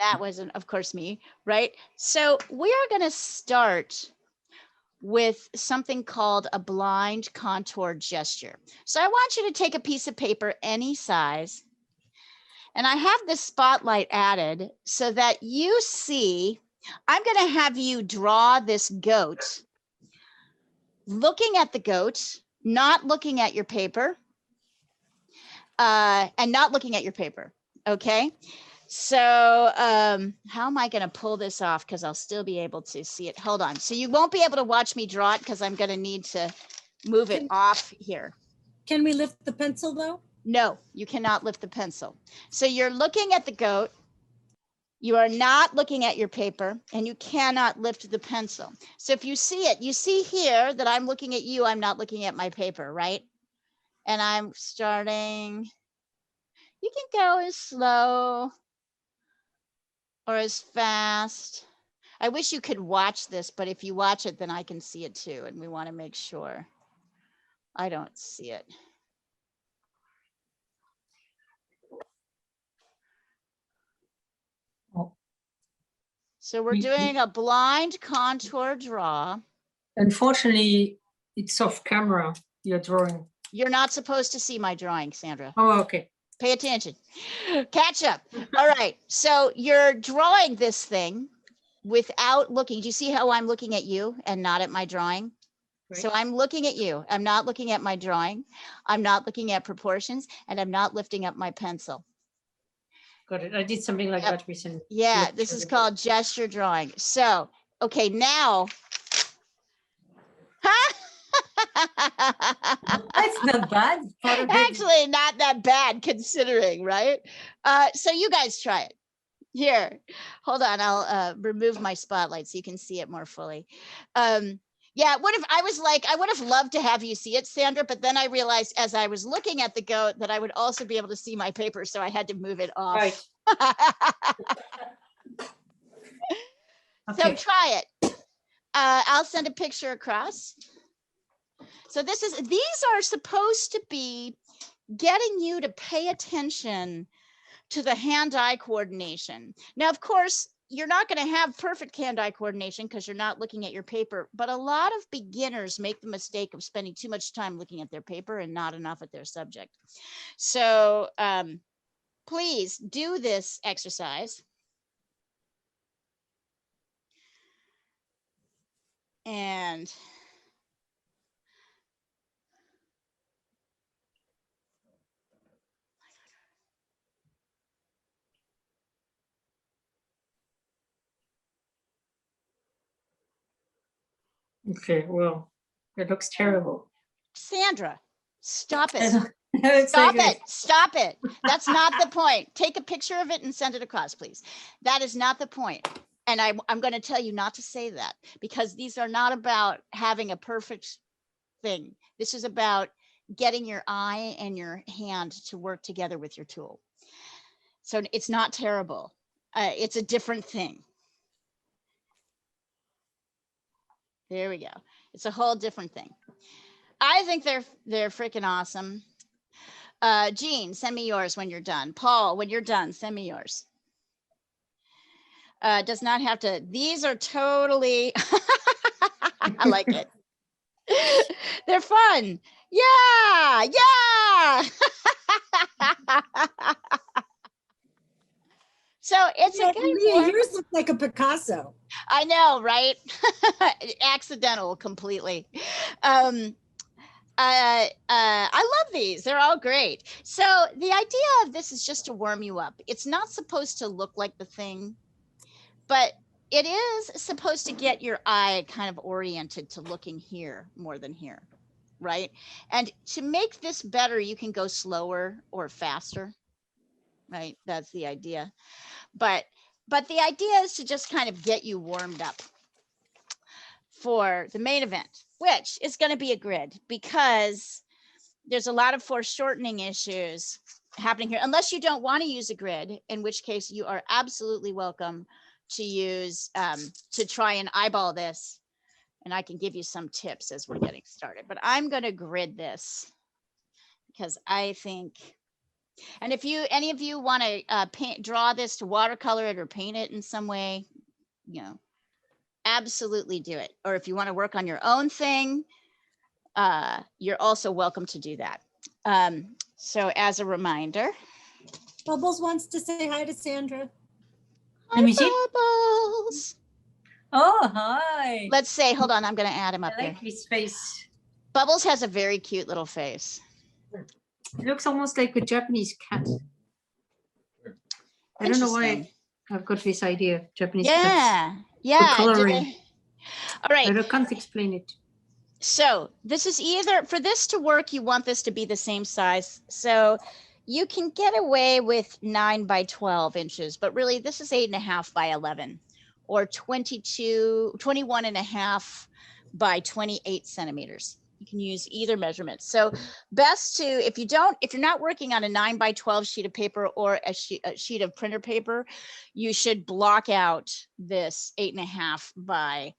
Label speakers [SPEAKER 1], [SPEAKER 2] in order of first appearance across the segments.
[SPEAKER 1] that wasn't, of course, me, right? So we are going to start with something called a blind contour gesture. So I want you to take a piece of paper any size, and I have this spotlight added so that you see, I'm going to have you draw this goat, looking at the goat, not looking at your paper, and not looking at your paper, okay? So how am I going to pull this off? Because I'll still be able to see it. Hold on. So you won't be able to watch me draw it because I'm going to need to move it off here.
[SPEAKER 2] Can we lift the pencil though?
[SPEAKER 1] No, you cannot lift the pencil. So you're looking at the goat. You are not looking at your paper, and you cannot lift the pencil. So if you see it, you see here that I'm looking at you. I'm not looking at my paper, right? And I'm starting. You can go as slow or as fast. I wish you could watch this, but if you watch it, then I can see it too. And we want to make sure I don't see it.
[SPEAKER 3] Oh.
[SPEAKER 1] So we're doing a blind contour draw.
[SPEAKER 3] Unfortunately, it's off camera, your drawing.
[SPEAKER 1] You're not supposed to see my drawing, Sandra.
[SPEAKER 3] Oh, okay.
[SPEAKER 1] Pay attention. Catch up. All right. So you're drawing this thing without looking. Do you see how I'm looking at you and not at my drawing? Right. So I'm looking at you. I'm not looking at my drawing. I'm not looking at proportions, and I'm not lifting up my pencil.
[SPEAKER 3] Got it. I did something like that recently.
[SPEAKER 1] Yeah, this is called gesture drawing. So, okay, now.
[SPEAKER 3] That's not bad.
[SPEAKER 1] Actually, not that bad considering, right? So you guys try it. Here, hold on. I'll remove my spotlight so you can see it more fully. Yeah, what if I was like, I would have loved to have you see it, Sandra, but then I realized as I was looking at the goat that I would also be able to see my paper, so I had to move it off.
[SPEAKER 3] Right.
[SPEAKER 1] So try it. I'll send a picture across. So these are supposed to be getting you to pay attention to the hand-eye coordination. Now, of course, you're not going to have perfect hand-eye coordination because you're not looking at your paper, but a lot of beginners make the mistake of spending too much time looking at their paper and not enough at their subject. So please do this exercise. And
[SPEAKER 3] okay, well, it looks terrible.
[SPEAKER 1] Sandra, stop it.
[SPEAKER 3] Stop
[SPEAKER 1] it. Stop it. That's not the point. Take a picture of it and send it across, please. That is not the point. And I'm going to tell you not to say that, because these are not about having a perfect thing. This is about getting your eye and your hand to work together with your tool. So it's not terrible. It's a different thing. There we go. It's a whole different thing. I think they're freaking awesome. Jean, send me yours when you're done. Paul, when you're done, send me yours. Does not have to. These are totally, I like it. They're fun. Yeah, yeah. So it's a good one.
[SPEAKER 2] Yours looks like a Picasso.
[SPEAKER 1] I know, right? Accidental completely. I love these. They're all great. So the idea of this is just to warm you up. It's not supposed to look like the thing, but it is supposed to get your eye kind of oriented to looking here more than here, right? And to make this better, you can go slower or faster, right? That's the idea. But the idea is to just kind of get you warmed up for the main event, which is going to be a grid, because there's a lot of foreshortening issues happening here, unless you don't want to use a grid, in which case you are absolutely welcome to use to try and eyeball this, and I can give you some tips as we're getting started. But I'm going to grid this because I think And if any of you want to draw this to watercolor it or paint it in some way, you know, absolutely do it. Or if you want to work on your own thing, you're also welcome to do that. So as a reminder.
[SPEAKER 2] Bubbles wants to say hi to Sandra.
[SPEAKER 3] Let me see.
[SPEAKER 1] Bubbles.
[SPEAKER 3] Oh, hi.
[SPEAKER 1] Let's say, hold on, I'm going to add him up
[SPEAKER 3] I
[SPEAKER 1] here.
[SPEAKER 3] like his face.
[SPEAKER 1] Bubbles has a very cute little face.
[SPEAKER 3] It looks almost like a Japanese cat. I don't know why
[SPEAKER 1] Interesting.
[SPEAKER 3] I've got this idea. Japanese cats.
[SPEAKER 1] Yeah, yeah.
[SPEAKER 3] coloring.
[SPEAKER 1] All right.
[SPEAKER 3] I can't explain it.
[SPEAKER 1] So this is either, for this to work, you want this to be the same size. So you can get away with 9 by 12 inches, but really this is 8.5 by 11 or 21.5 by 28 centimeters. You can use either measurement. So best to, if you're not working on a 9 by 12 sheet of paper or a sheet of printer paper, you should block out this 8.5 by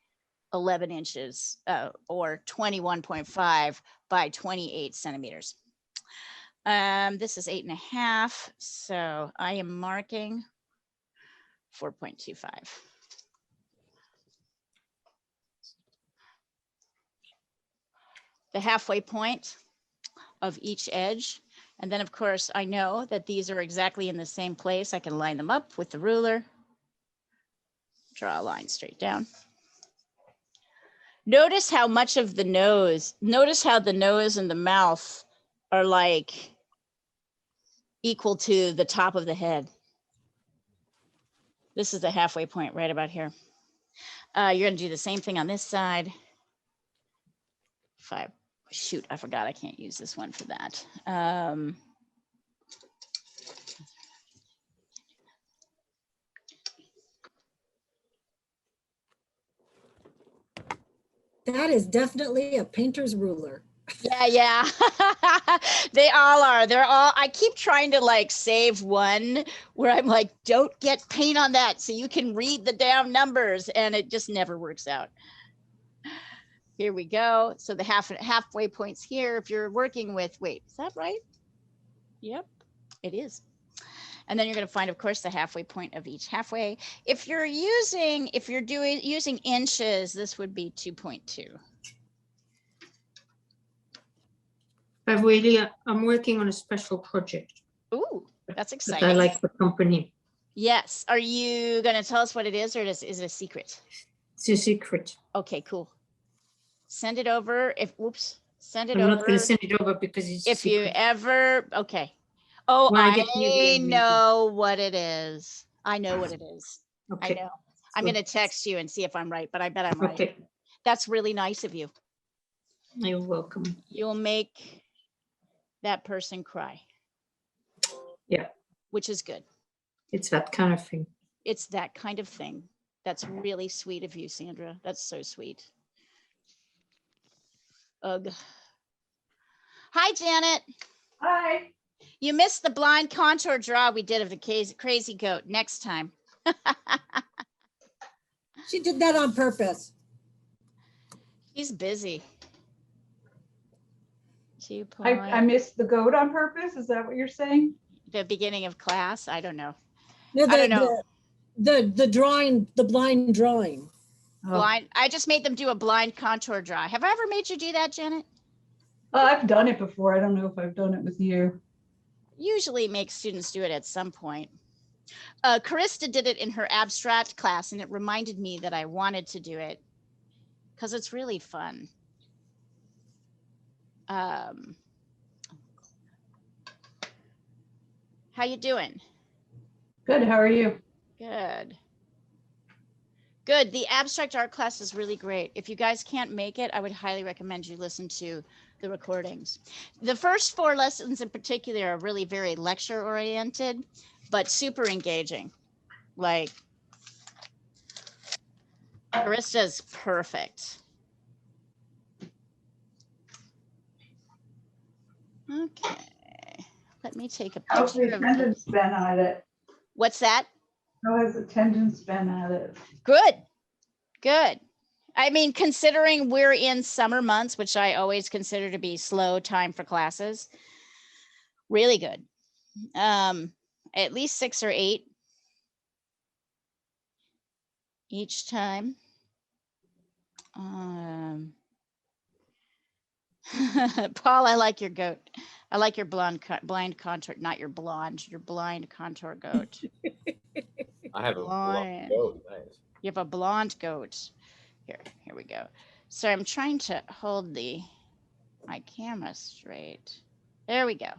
[SPEAKER 1] 11 inches or 21.5 by 28 centimeters. This is 8.5, so I am marking 4.25. The halfway point of each edge. And then of course, I know that these are exactly in the same place. I can line them up with the ruler, draw a line straight down. Notice how much of the nose, notice how the nose and the mouth are like equal to the top of the head. This is the halfway point right about here. You're gonna do the same thing on this side. 5, shoot, I forgot I can't use this one for that.
[SPEAKER 2] That is definitely a painter's ruler.
[SPEAKER 1] Yeah. They all are. They're all, I keep trying to like save one where I'm like, don't get paint on that so you can read the damn numbers, and it just never works out. Here we go. So the halfway points here, if you're working with, wait, is that right? Yep, it is. And then you're going to find, of course, the halfway point of each halfway. If you're using inches, this would be 2.2.
[SPEAKER 3] I'm working on a special project.
[SPEAKER 1] Ooh, that's
[SPEAKER 3] But
[SPEAKER 1] exciting.
[SPEAKER 3] I like the company.
[SPEAKER 1] Yes. Are you going to tell us what it is, or is it a secret?
[SPEAKER 3] It's a secret.
[SPEAKER 1] Okay, cool. Send it over. Send it
[SPEAKER 3] I'm
[SPEAKER 1] over.
[SPEAKER 3] not going to send it over because it's
[SPEAKER 1] If you
[SPEAKER 3] secret.
[SPEAKER 1] ever, okay. Oh,
[SPEAKER 3] When I get new
[SPEAKER 1] I
[SPEAKER 3] email, maybe.
[SPEAKER 1] know what it is. I know what it is.
[SPEAKER 3] Okay.
[SPEAKER 1] I know. I'm
[SPEAKER 3] So-
[SPEAKER 1] going to text you and see if I'm right, but I bet I'm right.
[SPEAKER 3] Okay.
[SPEAKER 1] That's really nice of you.
[SPEAKER 3] You're welcome.
[SPEAKER 1] You'll make that person cry.
[SPEAKER 3] Yeah.
[SPEAKER 1] Which is good.
[SPEAKER 3] It's that kind of thing.
[SPEAKER 1] It's that kind of thing. That's really sweet of you, Sandra. That's so sweet. Ugh. Hi, Janet.
[SPEAKER 4] Hi.
[SPEAKER 1] You missed the blind contour draw we did of the crazy goat. Next time.
[SPEAKER 2] She did that on purpose.
[SPEAKER 1] He's busy.
[SPEAKER 4] I missed the goat on purpose. Is that what you're saying?
[SPEAKER 1] The beginning of class. I don't know.
[SPEAKER 2] No,
[SPEAKER 1] I don't know.
[SPEAKER 2] The drawing, the blind drawing.
[SPEAKER 1] Blind. I just made them do a blind contour draw. Have I ever made you do that, Janet?
[SPEAKER 4] I've done it before. I don't know if I've done it with you.
[SPEAKER 1] Usually make students do it at some point. Carista did it in her abstract class, and it reminded me that I wanted to do it because it's really fun. How you doing?
[SPEAKER 4] Good. How are you?
[SPEAKER 1] Good. Good. The abstract art class is really great. If you guys can't make it, I would highly recommend you listen to the recordings. The first 4 lessons in particular are really very lecture oriented, but super engaging. Like, Carista's perfect. Okay. Let me take a
[SPEAKER 4] How's the
[SPEAKER 1] picture of
[SPEAKER 4] attendance been at it?
[SPEAKER 1] what's that?
[SPEAKER 4] How has attendance been at it?
[SPEAKER 1] Good. Good. I mean, considering we're in summer months, which I always consider to be slow time for classes, really good. at least 6 or 8 each time. Paul, I like your goat. I like your blind contour, not your blonde, your blind contour goat.
[SPEAKER 5] I have a
[SPEAKER 1] Blind.
[SPEAKER 5] goat. Nice.
[SPEAKER 1] You have a blonde goat. Here we go. So I'm trying to hold my camera straight. There we go.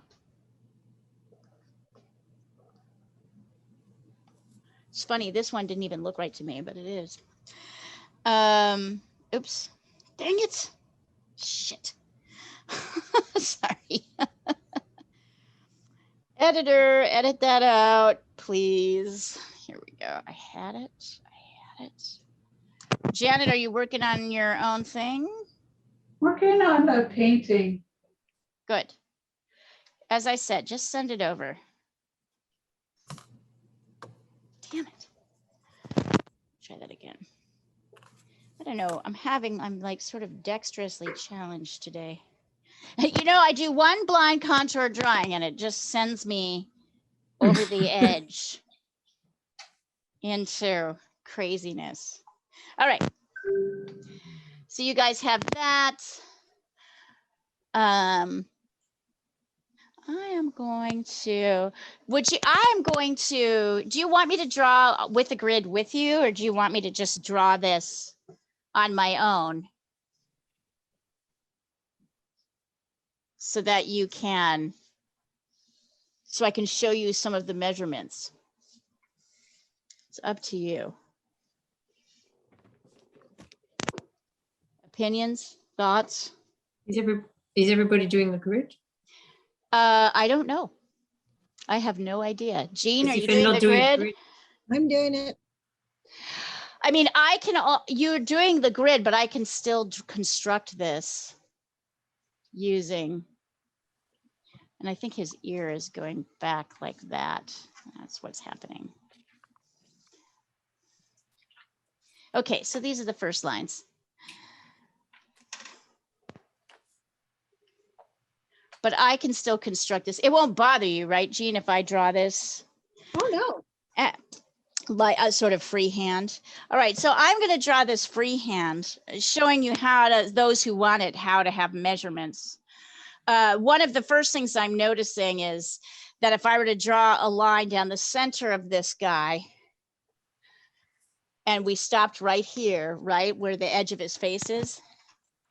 [SPEAKER 1] It's funny, this one didn't even look right to me, but it is. Oops. Dang it. Shit. Sorry. Editor, edit that out, please. Here we go. I had it. Janet, are you working on your own thing?
[SPEAKER 4] Working on the painting.
[SPEAKER 1] Good. As I said, just send it over. Damn it. Try that again. I don't know. I'm like sort of dexterously challenged today. You know, I do one blind contour drawing and it just sends me over the edge into craziness. All right. So you guys have that. I am going to, do you want me to draw with a grid with you, or do you want me to just draw this on my own so that you can, so I can show you some of the measurements? It's up to you. Opinions, thoughts?
[SPEAKER 3] Is everybody doing the grid?
[SPEAKER 1] I don't know. I have no idea. Jean, are
[SPEAKER 3] If
[SPEAKER 1] you
[SPEAKER 3] you're
[SPEAKER 1] doing
[SPEAKER 3] not
[SPEAKER 1] the
[SPEAKER 3] doing
[SPEAKER 1] grid?
[SPEAKER 2] I'm doing it.
[SPEAKER 1] I mean, you're doing the grid, but I can still construct this using, and I think his ear is going back like that. That's what's happening. Okay, so these are the first lines. But I can still construct this. It won't bother you, right, Jean, if I draw this?
[SPEAKER 2] Oh, no.
[SPEAKER 1] Like a sort of freehand. All right, so I'm going to draw this freehand, showing you how to, those who want it, how to have measurements. One of the first things I'm noticing is that if I were to draw a line down the center of this guy, and we stopped right here, right where the edge of his face is,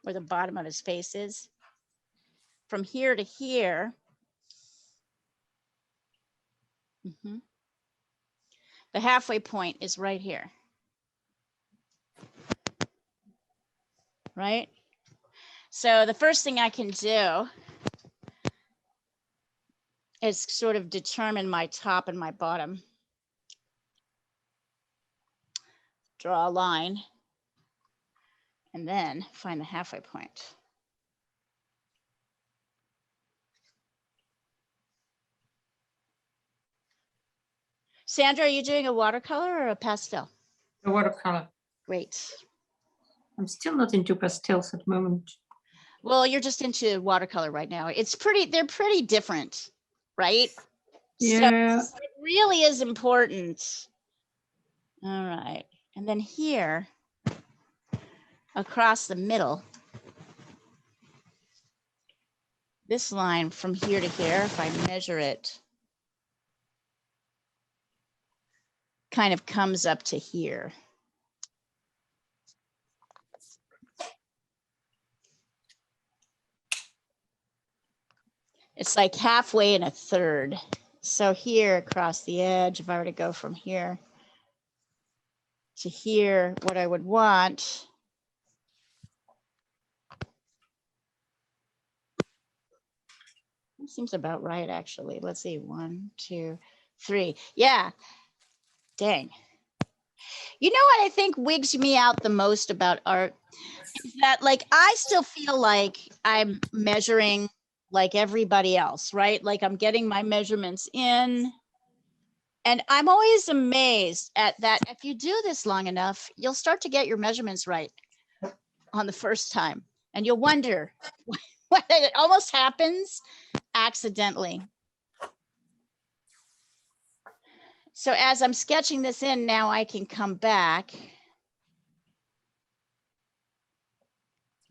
[SPEAKER 1] where the bottom of his face is, from here to here, the halfway point is right here, right? So the first thing I can do is sort of determine my top and my bottom. Draw a line, and then find the halfway point. Sandra, are you doing a watercolor or a pastel?
[SPEAKER 3] A watercolor.
[SPEAKER 1] Great.
[SPEAKER 3] I'm still not into pastels at the moment.
[SPEAKER 1] Well, you're just into watercolor right now. They're pretty different, right?
[SPEAKER 3] Yeah.
[SPEAKER 1] So it really is important. All right. And then here, across the middle, this line from here to here, if I measure it, kind of comes up to here. It's like halfway and a third. So here across the edge, if I were to go from here to here, what I would want seems about right, actually. Let's see, 1, 2, 3. Yeah, dang. You know what I think wigs me out the most about art is that, like, I still feel like I'm measuring like everybody else, right? Like I'm getting my measurements in. And I'm always amazed at that. If you do this long enough, you'll start to get your measurements right on the first time. And you'll wonder what it almost happens accidentally. So as I'm sketching this in, now I can come back.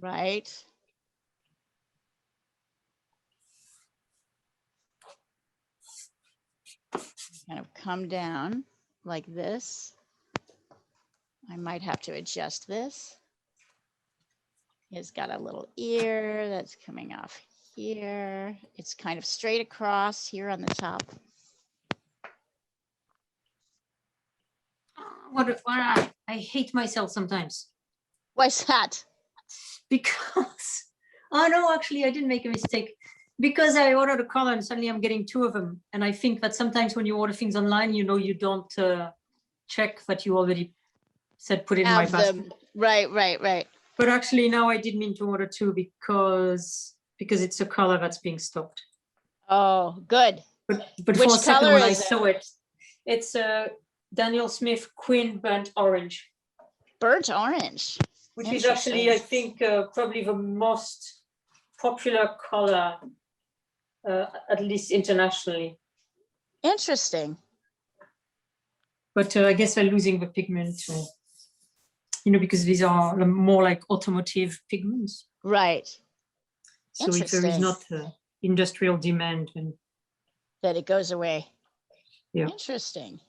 [SPEAKER 1] Right? Kind of come down like this. I might have to adjust this. It's got a little ear that's coming off here. It's kind of straight across here on the top.
[SPEAKER 3] I hate myself sometimes
[SPEAKER 1] What's that?
[SPEAKER 3] because, oh no, actually I didn't make a mistake because I ordered a color and suddenly I'm getting 2 of them. And I think that sometimes when you order things online, you know, you don't check that you already said put it in my
[SPEAKER 1] Have
[SPEAKER 3] basket.
[SPEAKER 1] them. Right.
[SPEAKER 3] But actually now I did mean to order 2 because it's a color that's being stocked.
[SPEAKER 1] Oh, good.
[SPEAKER 3] But
[SPEAKER 1] Which
[SPEAKER 3] for a second
[SPEAKER 1] color
[SPEAKER 3] when I
[SPEAKER 1] is it?
[SPEAKER 3] saw it, it's a Daniel Smith Queen Burnt Orange,
[SPEAKER 1] Burnt orange.
[SPEAKER 3] which is actually, I think, probably the most popular color, at least internationally.
[SPEAKER 1] Interesting.
[SPEAKER 3] But I guess they're losing the pigment, or, you know, because these are more like automotive pigments.
[SPEAKER 1] Right.
[SPEAKER 3] So if there is
[SPEAKER 1] Interesting.
[SPEAKER 3] not industrial demand, then
[SPEAKER 1] That it goes away.
[SPEAKER 3] Yeah.
[SPEAKER 1] Interesting.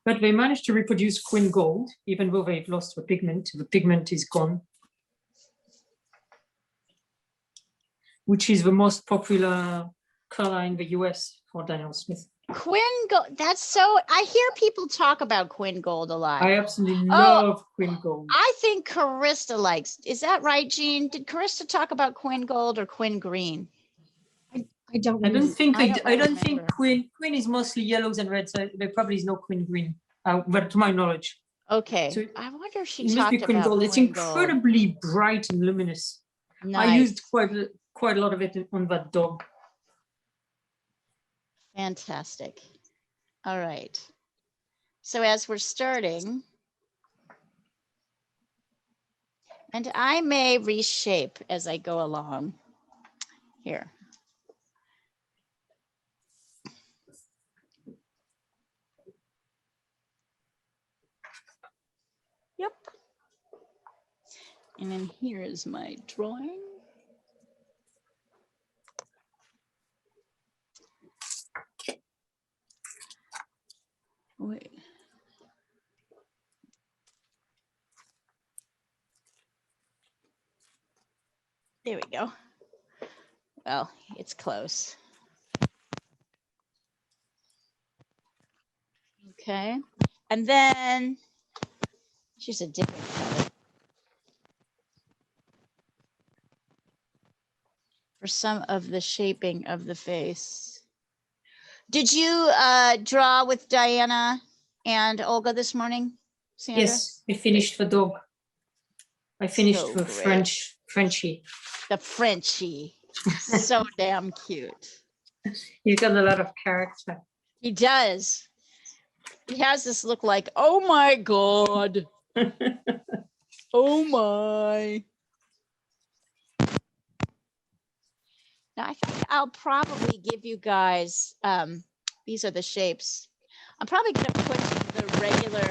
[SPEAKER 3] but they managed to reproduce Queen Gold, even though they've lost the pigment. The pigment is gone, which is the most popular color in the US for Daniel Smith.
[SPEAKER 1] Quinn Gold. That's so, I hear people talk about Quinn Gold a lot.
[SPEAKER 3] I absolutely love Queen Gold.
[SPEAKER 1] I think Carista likes, is that right, Jean? Did Carista talk about Quinn Gold or Quinn Green?
[SPEAKER 2] I don't
[SPEAKER 3] I don't
[SPEAKER 2] remember.
[SPEAKER 3] think
[SPEAKER 1] I don't
[SPEAKER 3] I don't think
[SPEAKER 1] remember.
[SPEAKER 3] Queen is mostly yellows and reds. So there probably is no Queen Green, but to my knowledge,
[SPEAKER 1] Okay,
[SPEAKER 3] So
[SPEAKER 1] I wonder if she
[SPEAKER 3] it must be
[SPEAKER 1] talked
[SPEAKER 3] Queen
[SPEAKER 1] about
[SPEAKER 3] Gold. It's
[SPEAKER 1] Quinn Gold.
[SPEAKER 3] incredibly bright and luminous.
[SPEAKER 1] Nice.
[SPEAKER 3] I used quite a lot of it on that dog.
[SPEAKER 1] Fantastic. All right. So as we're starting, and I may reshape as I go along here. Yep. And then here is my drawing. Wait. There we go. Well, it's close. Okay. And then choose a different color for some of the shaping of the face. Did you draw with Diana and Olga this morning, Sandra?
[SPEAKER 3] Yes, I finished the dog. I finished
[SPEAKER 1] So
[SPEAKER 3] the
[SPEAKER 1] great.
[SPEAKER 3] Frenchie.
[SPEAKER 1] The Frenchie. So damn cute.
[SPEAKER 3] He's got a lot of character.
[SPEAKER 1] He does. He has this look like, oh my God. Oh my. Now I think I'll probably give you guys, these are the shapes. I'm probably gonna put the regular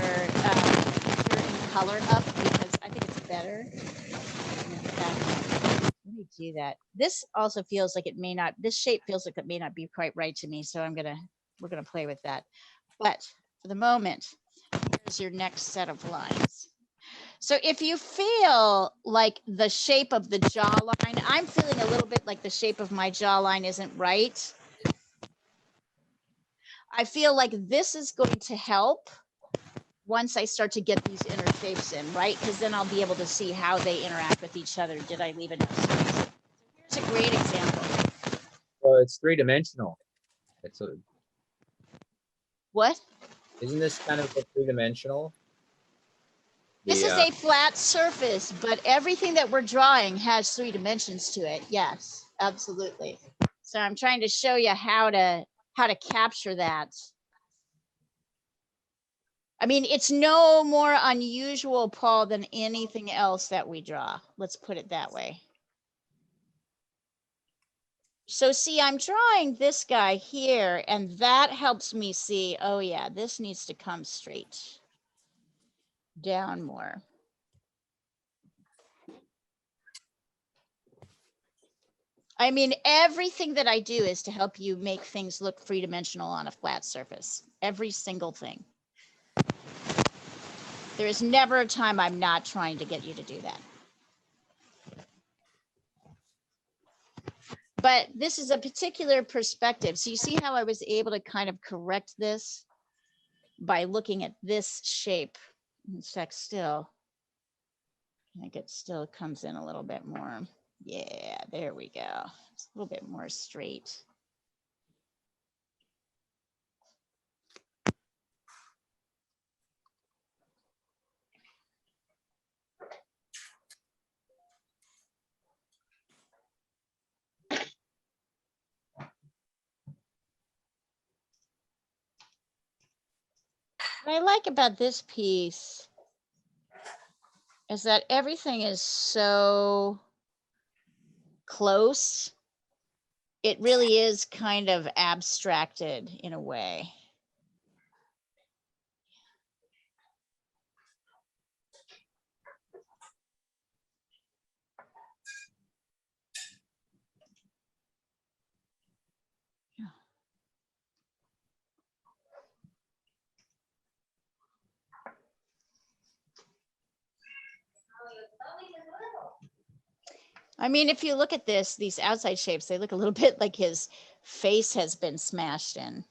[SPEAKER 1] certain color up because I think it's better. In fact, let me do that. This also feels like it may not, this shape feels like it may not be quite right to me. So we're gonna play with that. But for the moment, here's your next set of lines. So if you feel like the shape of the jawline, I'm feeling a little bit like the shape of my jawline isn't right. I feel like this is going to help once I start to get these inner shapes in, right? Because then I'll be able to see how they interact with each other. Did I leave enough space? So here's a great example.
[SPEAKER 5] Well, it's three-dimensional. It's a,
[SPEAKER 1] What?
[SPEAKER 5] isn't this kind of a three-dimensional?
[SPEAKER 1] This is a flat surface, but everything that we're drawing has 3 dimensions to it. Yes, absolutely. So I'm trying to show you how to capture that. I mean, it's no more unusual, Paul, than anything else that we draw. Let's put it that way. So see, I'm drawing this guy here, and that helps me see, oh yeah, this needs to come straight down more. I mean, everything that I do is to help you make things look three-dimensional on a flat surface. Every single thing. There is never a time I'm not trying to get you to do that. But this is a particular perspective. So you see how I was able to kind of correct this by looking at this shape. In fact, still, I think it still comes in a little bit more. Yeah, there we go. It's a little bit more straight. What I like about this piece is that everything is so close. It really is kind of abstracted in a way. I mean, if you look at this, these outside shapes, they look a little bit like his face has been smashed in.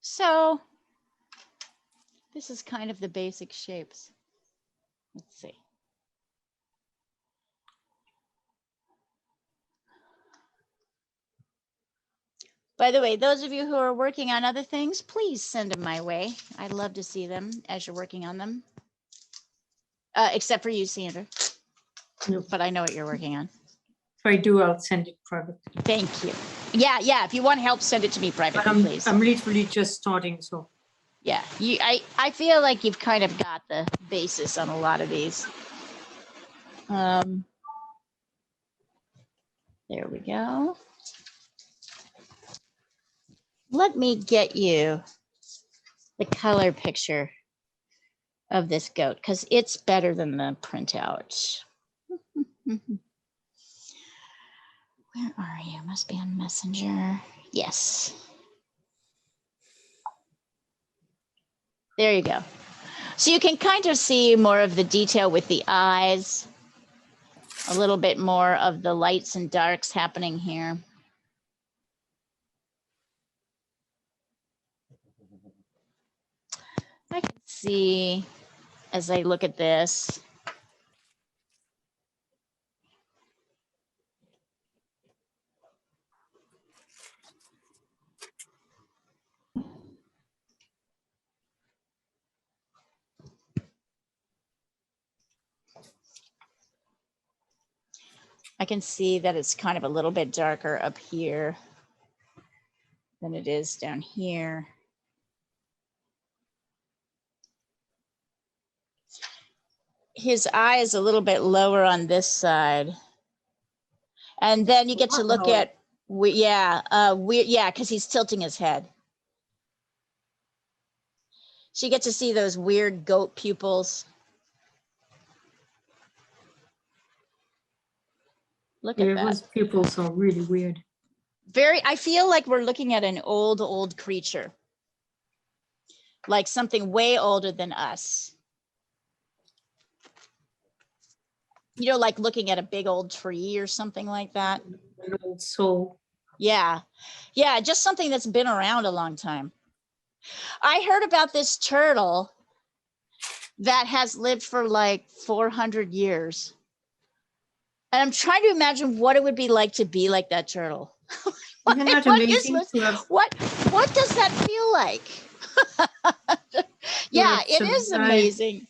[SPEAKER 1] So this is kind of the basic shapes. Let's see. By the way, those of you who are working on other things, please send them my way. I'd love to see them as you're working on them. Except for you, Sandra.
[SPEAKER 3] Nope.
[SPEAKER 1] But I know what you're working on.
[SPEAKER 3] If I do, I'll send it private.
[SPEAKER 1] Thank you. Yeah. If you want help, send it to me
[SPEAKER 3] But
[SPEAKER 1] privately, please.
[SPEAKER 3] I'm literally just starting, so.
[SPEAKER 1] Yeah, I feel like you've kind of got the basis on a lot of these. There we go. Let me get you the color picture of this goat because it's better than the printout. Where are you? Must be on Messenger. Yes. There you go. So you can kind of see more of the detail with the eyes, a little bit more of the lights and darks happening here. I can see as I look at this. I can see that it's kind of a little bit darker up here than it is down here. His eye is a little bit lower on this side. And then you get to look at, because he's tilting his head. So you get to see those weird goat pupils. Look at that.
[SPEAKER 3] Those pupils are really weird.
[SPEAKER 1] I feel like we're looking at an old creature. Like something way older than us. You know, like looking at a big old tree or something like that.
[SPEAKER 3] An old soul.
[SPEAKER 1] Yeah. Yeah. Just something that's been around a long time. I heard about this turtle that has lived for like 400 years. And I'm trying to imagine what it would be like to be like that turtle.
[SPEAKER 3] Isn't that
[SPEAKER 1] What is
[SPEAKER 3] amazing
[SPEAKER 1] this?
[SPEAKER 3] to have,
[SPEAKER 1] What does that feel like? Yeah,
[SPEAKER 3] have
[SPEAKER 1] it is
[SPEAKER 3] survived
[SPEAKER 1] amazing.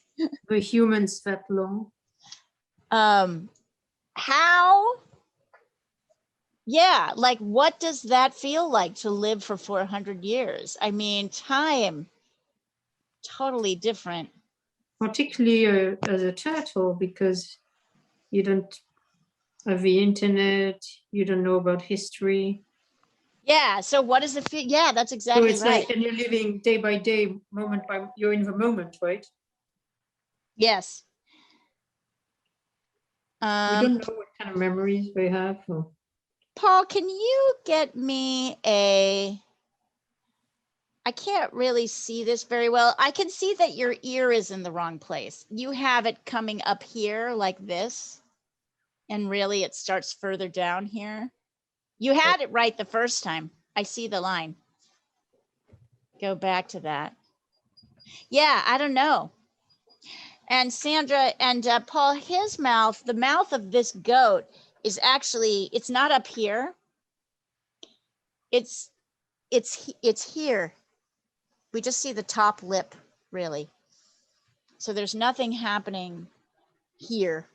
[SPEAKER 3] the humans that long?
[SPEAKER 1] How? Yeah, like what does that feel like to live for 400 years? I mean, time totally different.
[SPEAKER 3] Particularly as a turtle, because you don't have the internet, you don't know about history.
[SPEAKER 1] Yeah, so what does it feel? Yeah, that's
[SPEAKER 3] So
[SPEAKER 1] exactly
[SPEAKER 3] it's
[SPEAKER 1] right.
[SPEAKER 3] like, and you're living day by day, moment by, you're in the moment, right?
[SPEAKER 1] Yes.
[SPEAKER 3] We don't know what kind of memories they have. Or...
[SPEAKER 1] Paul, can you get me a, I can't really see this very well. I can see that your ear is in the wrong place. You have it coming up here like this, and really it starts further down here. You had it right the first time. I see the line. Go back to that. Yeah, I don't know. And Sandra and Paul, his mouth, the mouth of this goat is actually, it's not up here. It's here. We just see the top lip, really. So there's nothing happening here.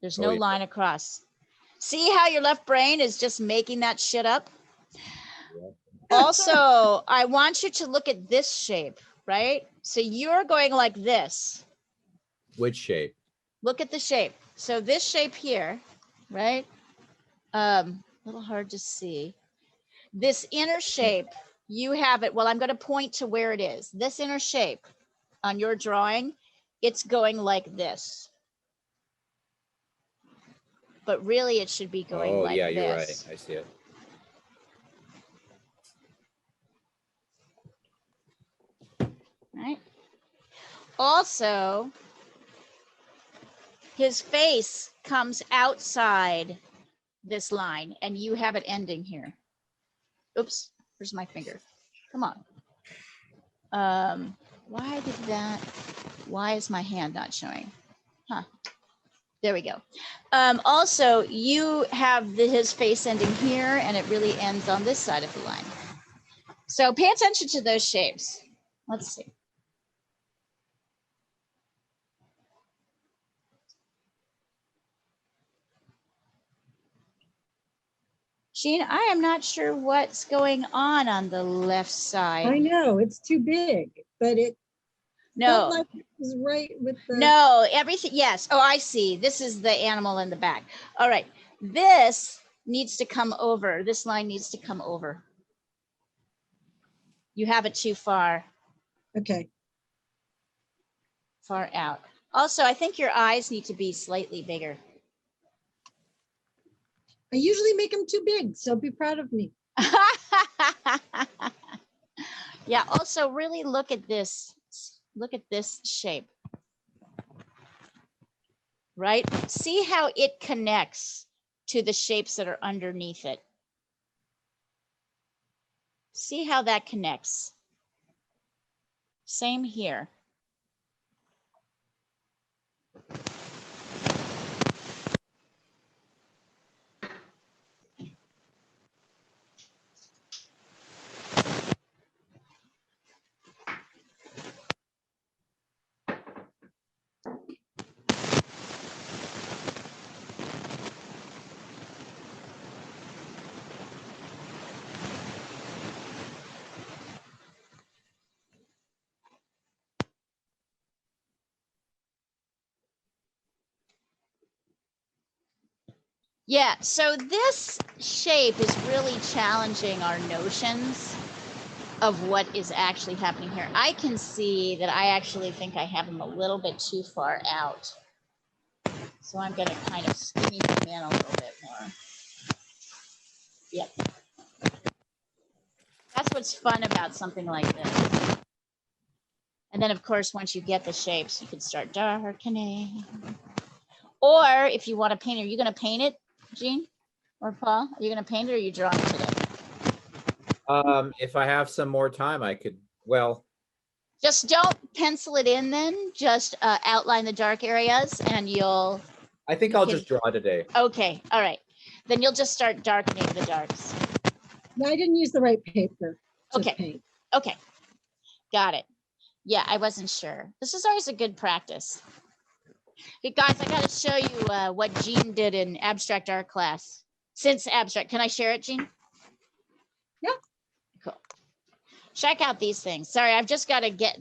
[SPEAKER 1] There's no
[SPEAKER 5] yeah.
[SPEAKER 1] line across. See how your left brain is just making that shit up?
[SPEAKER 5] Yeah.
[SPEAKER 1] Also, I want you to look at this shape, right? So you're going like this.
[SPEAKER 5] Which shape?
[SPEAKER 1] Look at the shape. So this shape here, right? A little hard to see. This inner shape, you have it. Well, I'm going to point to where it is. This inner shape on your drawing, it's going like this. But really it should be going
[SPEAKER 5] Oh,
[SPEAKER 1] like
[SPEAKER 5] yeah,
[SPEAKER 1] this.
[SPEAKER 5] you're right. I see it.
[SPEAKER 1] Right? Also, his face comes outside this line and you have it ending here. Oops, where's my finger? Come on. Why is my hand not showing? Huh. There we go. Also, you have his face ending here and it really ends on this side of the line. So pay attention to those shapes. Let's see. Jean, I am not sure what's going on the left side.
[SPEAKER 2] I know, it's too big, but it felt
[SPEAKER 1] No,
[SPEAKER 2] like it was right with the.
[SPEAKER 1] no, everything. Yes. Oh, I see. This is the animal in the back. All right. This needs to come over. This line needs to come over. You have it too far
[SPEAKER 2] Okay,
[SPEAKER 1] out. Also, I think your eyes need to be slightly bigger.
[SPEAKER 2] I usually make them too big, so be proud of me.
[SPEAKER 1] Yeah, also really look at this. Look at this shape. Right? See how it connects to the shapes that are underneath it. See how that connects. Same here. Yeah, so this shape is really challenging our notions of what is actually happening here. I can see that I actually think I have them a little bit too far out. So I'm going to kind of skinny them in a little bit more. Yep. That's what's fun about something like this. And then, of course, once you get the shapes, you can start darkening. Or if you want to paint it, are you going to paint it, Jean? Or Paul, are you gonna paint it or are you drawing today?
[SPEAKER 5] If I have some more time, I could, well,
[SPEAKER 1] Just don't pencil it in then, just outline the dark areas and you'll,
[SPEAKER 5] I think I'll just draw today.
[SPEAKER 1] okay, all right. Then you'll just start darkening the darks.
[SPEAKER 2] No, I didn't use the right paper to
[SPEAKER 1] Okay.
[SPEAKER 2] paint.
[SPEAKER 1] Okay, got it. Yeah, I wasn't sure. This is always a good practice. Hey, guys, I gotta show you what Jean did in abstract art class. Since abstract, can I share it, Jean?
[SPEAKER 2] Yeah.
[SPEAKER 1] Cool. Check out these things. Sorry, I've just got to get,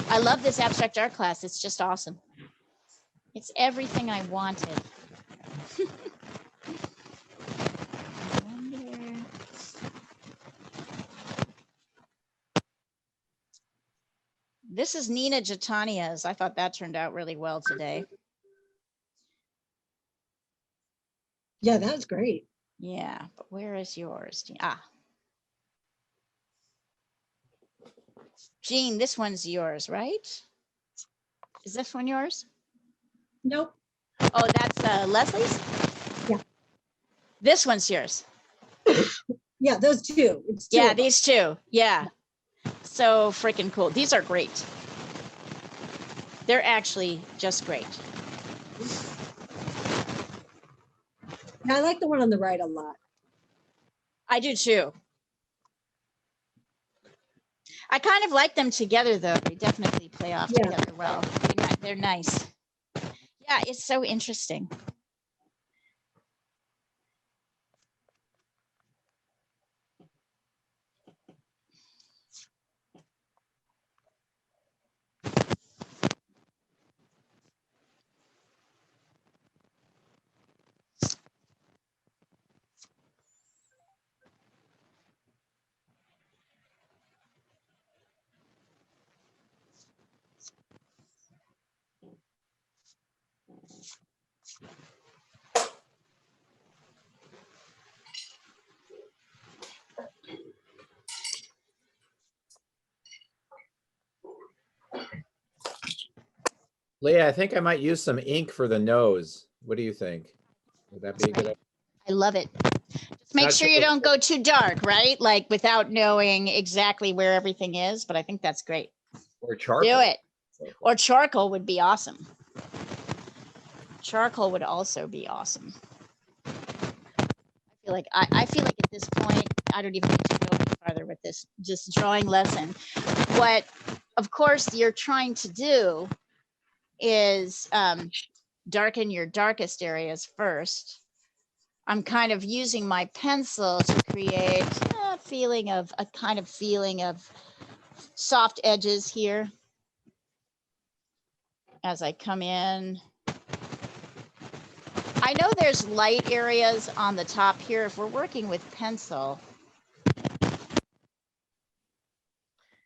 [SPEAKER 1] I love this abstract art class. It's just awesome. It's everything I wanted. I wonder- This is Nina Jatania's. I thought that turned out really well today.
[SPEAKER 2] Yeah, that's great.
[SPEAKER 1] Yeah, but where is yours? Ah. Jean, this one's yours, right? Is this one yours?
[SPEAKER 2] Nope.
[SPEAKER 1] Oh, that's Leslie's?
[SPEAKER 2] Yeah.
[SPEAKER 1] This one's yours.
[SPEAKER 2] Yeah, those two. It's two.
[SPEAKER 1] Yeah,
[SPEAKER 2] of them.
[SPEAKER 1] these two. Yeah. So freaking cool. These are great. They're actually just great.
[SPEAKER 2] Yeah, I like the one on the right a lot.
[SPEAKER 1] I do too. I kind of like them together though. They definitely play off
[SPEAKER 2] Yeah.
[SPEAKER 1] together well. They're nice. Yeah, it's so interesting.
[SPEAKER 5] Leah, I think I might use some ink for the nose. What do you think? Would that be a good idea?
[SPEAKER 1] I love it. Just make
[SPEAKER 5] Not
[SPEAKER 1] sure you
[SPEAKER 5] so-
[SPEAKER 1] don't go too dark, right? Like without knowing exactly where everything is, but I think that's great.
[SPEAKER 5] Or charcoal?
[SPEAKER 1] Do it. Or charcoal would be awesome. Charcoal would also be awesome. I feel like at this point, I don't even need to go any farther with this just drawing lesson. What, of course, you're trying to do is darken your darkest areas first. I'm kind of using my pencil to create a kind of feeling of soft edges here as I come in. I know there's light areas on the top here. If we're working with pencil,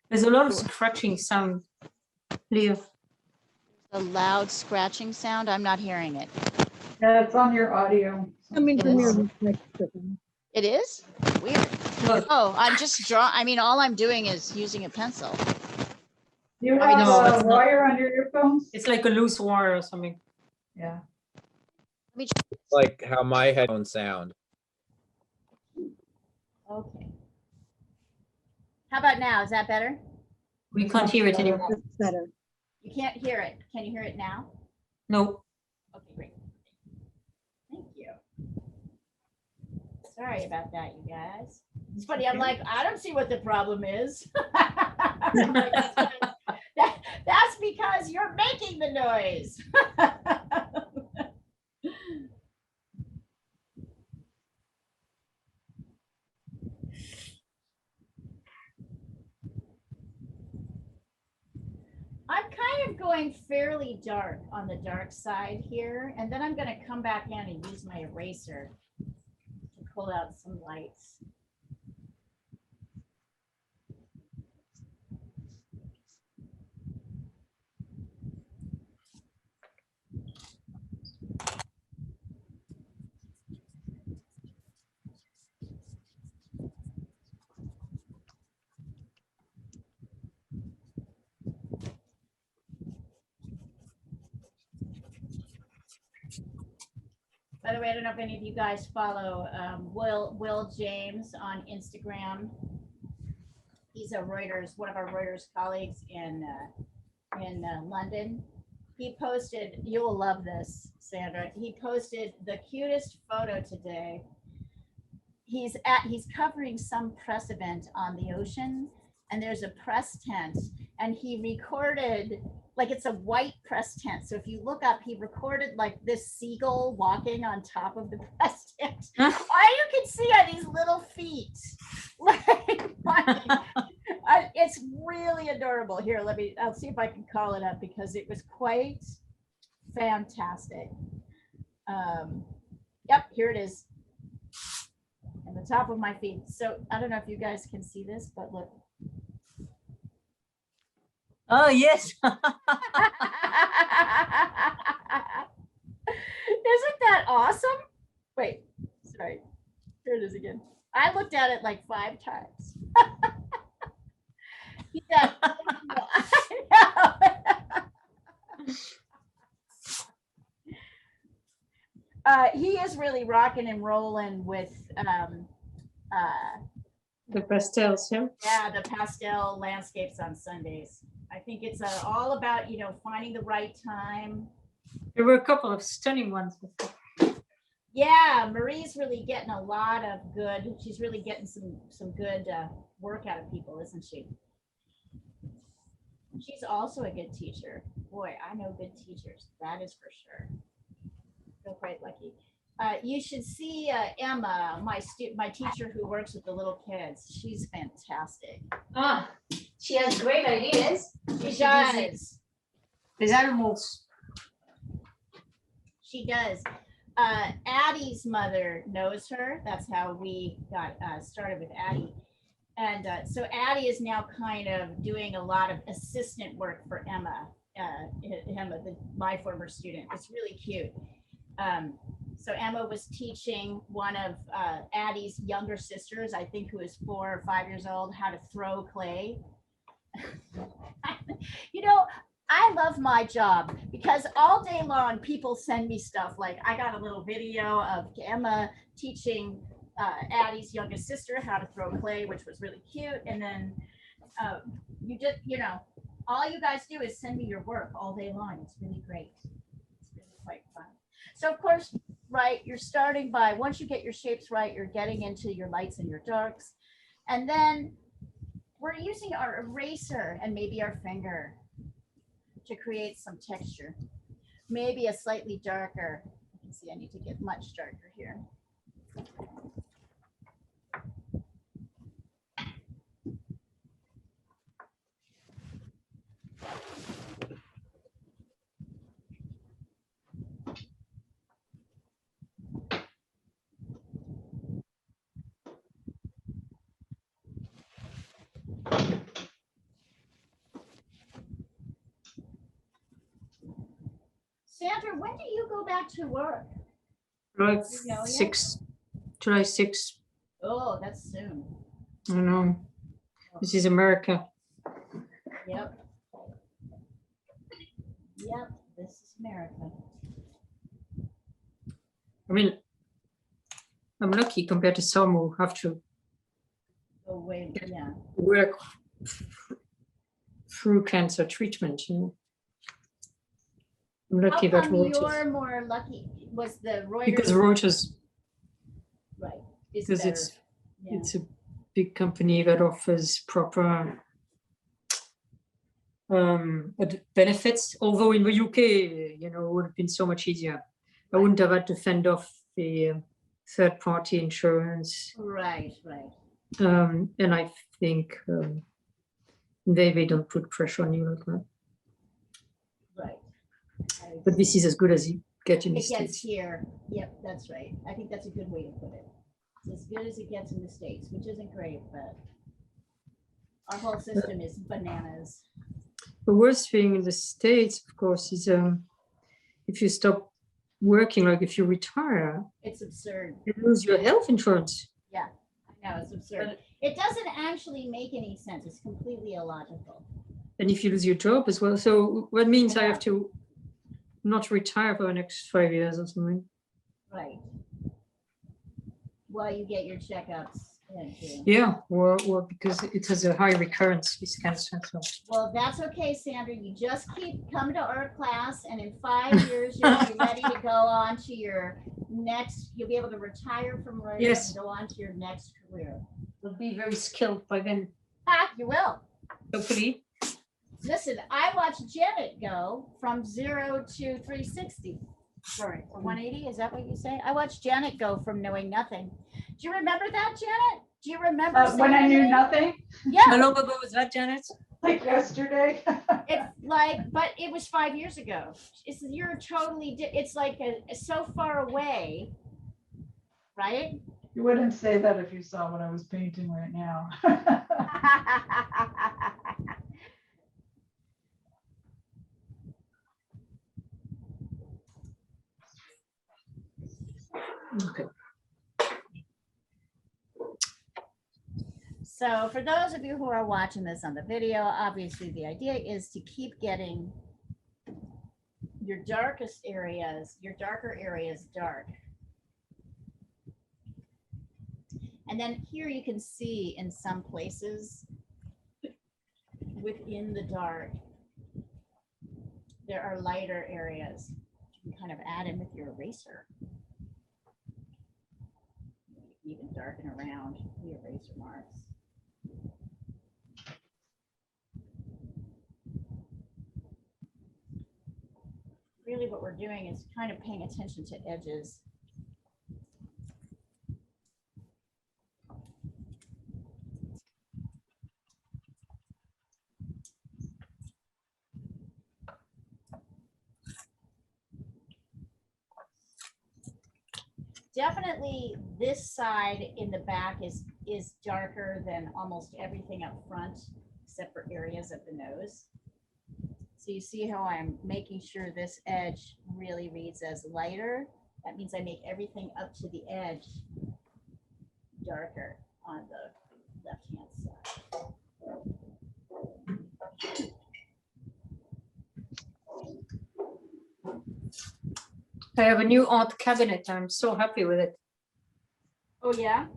[SPEAKER 3] There's a lot of scratching sound, Leo.
[SPEAKER 1] the loud scratching sound, I'm not hearing it.
[SPEAKER 4] Yeah, it's on your audio.
[SPEAKER 2] Coming
[SPEAKER 1] It
[SPEAKER 2] from your
[SPEAKER 1] is.
[SPEAKER 2] microphone.
[SPEAKER 1] It is? Weird.
[SPEAKER 3] But
[SPEAKER 1] Oh, I mean, all I'm doing is using a pencil.
[SPEAKER 4] You
[SPEAKER 1] I mean,
[SPEAKER 4] have
[SPEAKER 3] no,
[SPEAKER 4] a
[SPEAKER 3] it's not.
[SPEAKER 4] wire on your earphones?
[SPEAKER 3] it's like a loose wire or something.
[SPEAKER 4] Yeah.
[SPEAKER 1] Let me
[SPEAKER 5] Like how my headphones sound.
[SPEAKER 1] Okay. How about now? Is that better?
[SPEAKER 3] We can't hear it anymore.
[SPEAKER 2] That's better.
[SPEAKER 1] You can't hear it. Can you hear it now?
[SPEAKER 3] No.
[SPEAKER 1] Okay, great. Thank you. Sorry about that, you guys. It's funny, I'm like, I don't see what the problem is. That's because you're making the noise. I'm kind of going fairly dark on the dark side here, and then I'm going to come back in and use my eraser to pull out some lights. By the way, I don't know if any of you guys follow Will James on Instagram. He's a Reuters, one of our Reuters colleagues in London. He posted, you will love this, Sandra. He posted the cutest photo today. He's covering some press event on the ocean, and there's a press tent, and he recorded, like, it's a white press tent. So if you look up, he recorded like this seagull walking on top of the press tent. All you can see are these little feet. It's really adorable. Here, I'll see if I can call it up because it was quite fantastic. Yep, here it is. And the top of my feet. So I don't know if you guys can see this, but look.
[SPEAKER 3] Oh, yes.
[SPEAKER 1] Isn't that awesome? Wait, sorry. Here it is again. I looked at it like 5 times. Yeah, he is really rocking and rolling with
[SPEAKER 3] The pastels, yeah.
[SPEAKER 1] yeah, the pastel landscapes on Sundays. I think it's all about, you know, finding the right time.
[SPEAKER 3] There were a couple of stunning ones before.
[SPEAKER 1] Yeah, Marie's really getting a lot of good. She's really getting some good work out of people, isn't she? She's also a good teacher. Boy, I know good teachers. That is for sure. Feel quite lucky. You should see Emma, my teacher who works with the little kids. She's fantastic.
[SPEAKER 3] Ah, she has great ideas.
[SPEAKER 1] She does.
[SPEAKER 3] There's animals.
[SPEAKER 1] She does. Addie's mother knows her. That's how we got started with Addie. And so Addie is now kind of doing a lot of assistant work for Emma, my former student. It's really cute. So Emma was teaching one of Addie's younger sisters, I think, who is 4 or 5 years old, how to throw clay. You know, I love my job because all day long people send me stuff like I got a little video of Emma teaching Addie's youngest sister how to throw clay, which was really cute. And then you know, all you guys do is send me your work all day long. It's really great. It's really quite fun. So of course, right, you're starting by, once you get your shapes right, you're getting into your lights and your darks. And then we're using our eraser and maybe our finger to create some texture. Maybe a slightly darker. You can see I need to get much darker here. Sandra, when do you go back to work?
[SPEAKER 3] Like
[SPEAKER 1] You know yet?
[SPEAKER 3] July 6th.
[SPEAKER 1] Oh, that's soon.
[SPEAKER 3] I know. This is America.
[SPEAKER 1] Yep. Yep, this is America.
[SPEAKER 3] I mean, I'm lucky compared to some who have to
[SPEAKER 1] Oh, wait, yeah.
[SPEAKER 3] work through cancer treatment, you know. I'm lucky
[SPEAKER 1] How
[SPEAKER 3] that
[SPEAKER 1] come
[SPEAKER 3] Reuters,
[SPEAKER 1] you're more lucky? Was the Reuters?
[SPEAKER 3] because Reuters,
[SPEAKER 1] Right. Is
[SPEAKER 3] because
[SPEAKER 1] better. Yeah.
[SPEAKER 3] it's a big company that offers proper benefits. Although in the UK, you know, it would have been so much easier. I wouldn't have had to fend off the third-party insurance.
[SPEAKER 1] Right, right.
[SPEAKER 3] And I think they don't put pressure on you like that.
[SPEAKER 1] Right.
[SPEAKER 3] But this is as good as you get in the
[SPEAKER 1] It gets
[SPEAKER 3] States.
[SPEAKER 1] here. Yep, that's right. I think that's a good way to put it. It's as good as it gets in the States, which isn't great, but our whole system is bananas.
[SPEAKER 3] The worst thing in the States, of course, is if you stop working, like if you retire,
[SPEAKER 1] It's absurd.
[SPEAKER 3] you lose your health insurance.
[SPEAKER 1] No, it's absurd. It doesn't actually make any sense. It's completely illogical.
[SPEAKER 3] And if you lose your job as well. So what means I
[SPEAKER 1] Yeah.
[SPEAKER 3] have to not retire for the next 5 years or something.
[SPEAKER 1] Right. Well, you get your checkups. And
[SPEAKER 3] Yeah, or because it has a high recurrence, this cancer. So.
[SPEAKER 1] well, that's okay, Sandra. You just keep coming to art class, and in 5 years, you'll be ready to go on to your next. You'll be able to retire from writing
[SPEAKER 3] Yes.
[SPEAKER 1] and go on to your next career.
[SPEAKER 3] Will be very skilled by then,
[SPEAKER 1] You will.
[SPEAKER 3] hopefully.
[SPEAKER 1] Listen, I watched Janet go from 0 to 360. Sorry, or 180. Is that what you say? I watched Janet go from knowing nothing. Do you remember that, Janet? Do you remember
[SPEAKER 4] When I knew
[SPEAKER 1] saying-
[SPEAKER 4] nothing,
[SPEAKER 1] Yeah,
[SPEAKER 3] How long ago was that, Janet?
[SPEAKER 4] like yesterday.
[SPEAKER 1] it's like, but it was 5 years ago. You're totally. It's like so far away, right?
[SPEAKER 4] You wouldn't say that if you saw what I was painting right now.
[SPEAKER 3] Okay.
[SPEAKER 1] So for those of you who are watching this on the video, obviously the idea is to keep getting your darkest areas, your darker areas dark. And then here you can see in some places within the dark, there are lighter areas. You can kind of add in with your eraser. Even darken around the eraser marks. Really what we're doing is kind of paying attention to edges. Definitely this side in the back is darker than almost everything up front, except for areas of the nose. So you see how I'm making sure this edge really reads as lighter. That means I make everything up to the edge darker on the left-hand side.
[SPEAKER 3] I have a new art cabinet. I'm so happy with it.
[SPEAKER 1] Oh, yeah?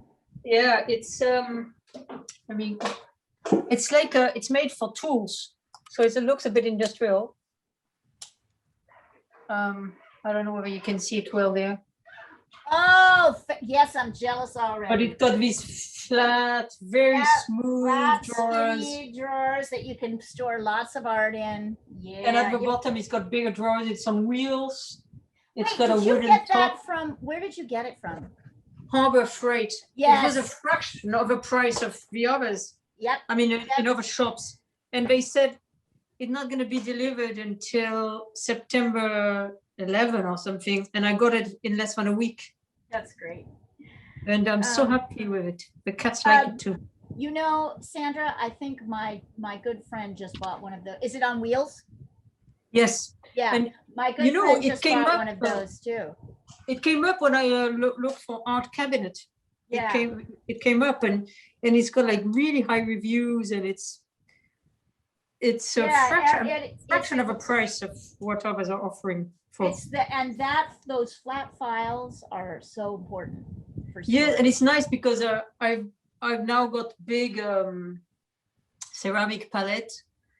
[SPEAKER 3] Yeah, it's I mean, it's like it's made for tools, so it looks a bit industrial. I don't know whether you can see it well there,
[SPEAKER 1] Oh, yes, I'm jealous already.
[SPEAKER 3] but it got these flat, very
[SPEAKER 1] Yeah,
[SPEAKER 3] smooth
[SPEAKER 1] Flat,
[SPEAKER 3] drawers,
[SPEAKER 1] skinny drawers that you can store lots of art in. Yeah.
[SPEAKER 3] and at the
[SPEAKER 1] you-
[SPEAKER 3] bottom it's got bigger drawers. It's on wheels. It's
[SPEAKER 1] Wait,
[SPEAKER 3] got a
[SPEAKER 1] did you
[SPEAKER 3] wooden
[SPEAKER 1] get
[SPEAKER 3] top.
[SPEAKER 1] that from? Where did you get it from?
[SPEAKER 3] Harbor Freight. It was a
[SPEAKER 1] Yes.
[SPEAKER 3] fraction of the price of the others.
[SPEAKER 1] Yep.
[SPEAKER 3] I mean,
[SPEAKER 1] Yep.
[SPEAKER 3] in other shops, and they said it's not going to be delivered until September 11 or something, and I got it in less than a week,
[SPEAKER 1] That's great.
[SPEAKER 3] and I'm so
[SPEAKER 1] Um,
[SPEAKER 3] happy with it. The cats like
[SPEAKER 1] um,
[SPEAKER 3] it too.
[SPEAKER 1] You know, Sandra, I think my good friend just bought one of those. Is it on wheels?
[SPEAKER 3] Yes,
[SPEAKER 1] Yeah,
[SPEAKER 3] and
[SPEAKER 1] my good
[SPEAKER 3] you know,
[SPEAKER 1] friend
[SPEAKER 3] it
[SPEAKER 1] just
[SPEAKER 3] came
[SPEAKER 1] bought
[SPEAKER 3] up,
[SPEAKER 1] one of those too.
[SPEAKER 3] it came up when I looked for art cabinet.
[SPEAKER 1] Yeah.
[SPEAKER 3] It came up, and it's got like really high reviews, and it's a fraction of a price of what others are offering for.
[SPEAKER 1] It's those flat files are so important for.
[SPEAKER 3] Yeah,
[SPEAKER 1] storage.
[SPEAKER 3] and it's nice because I've now got big ceramic palette,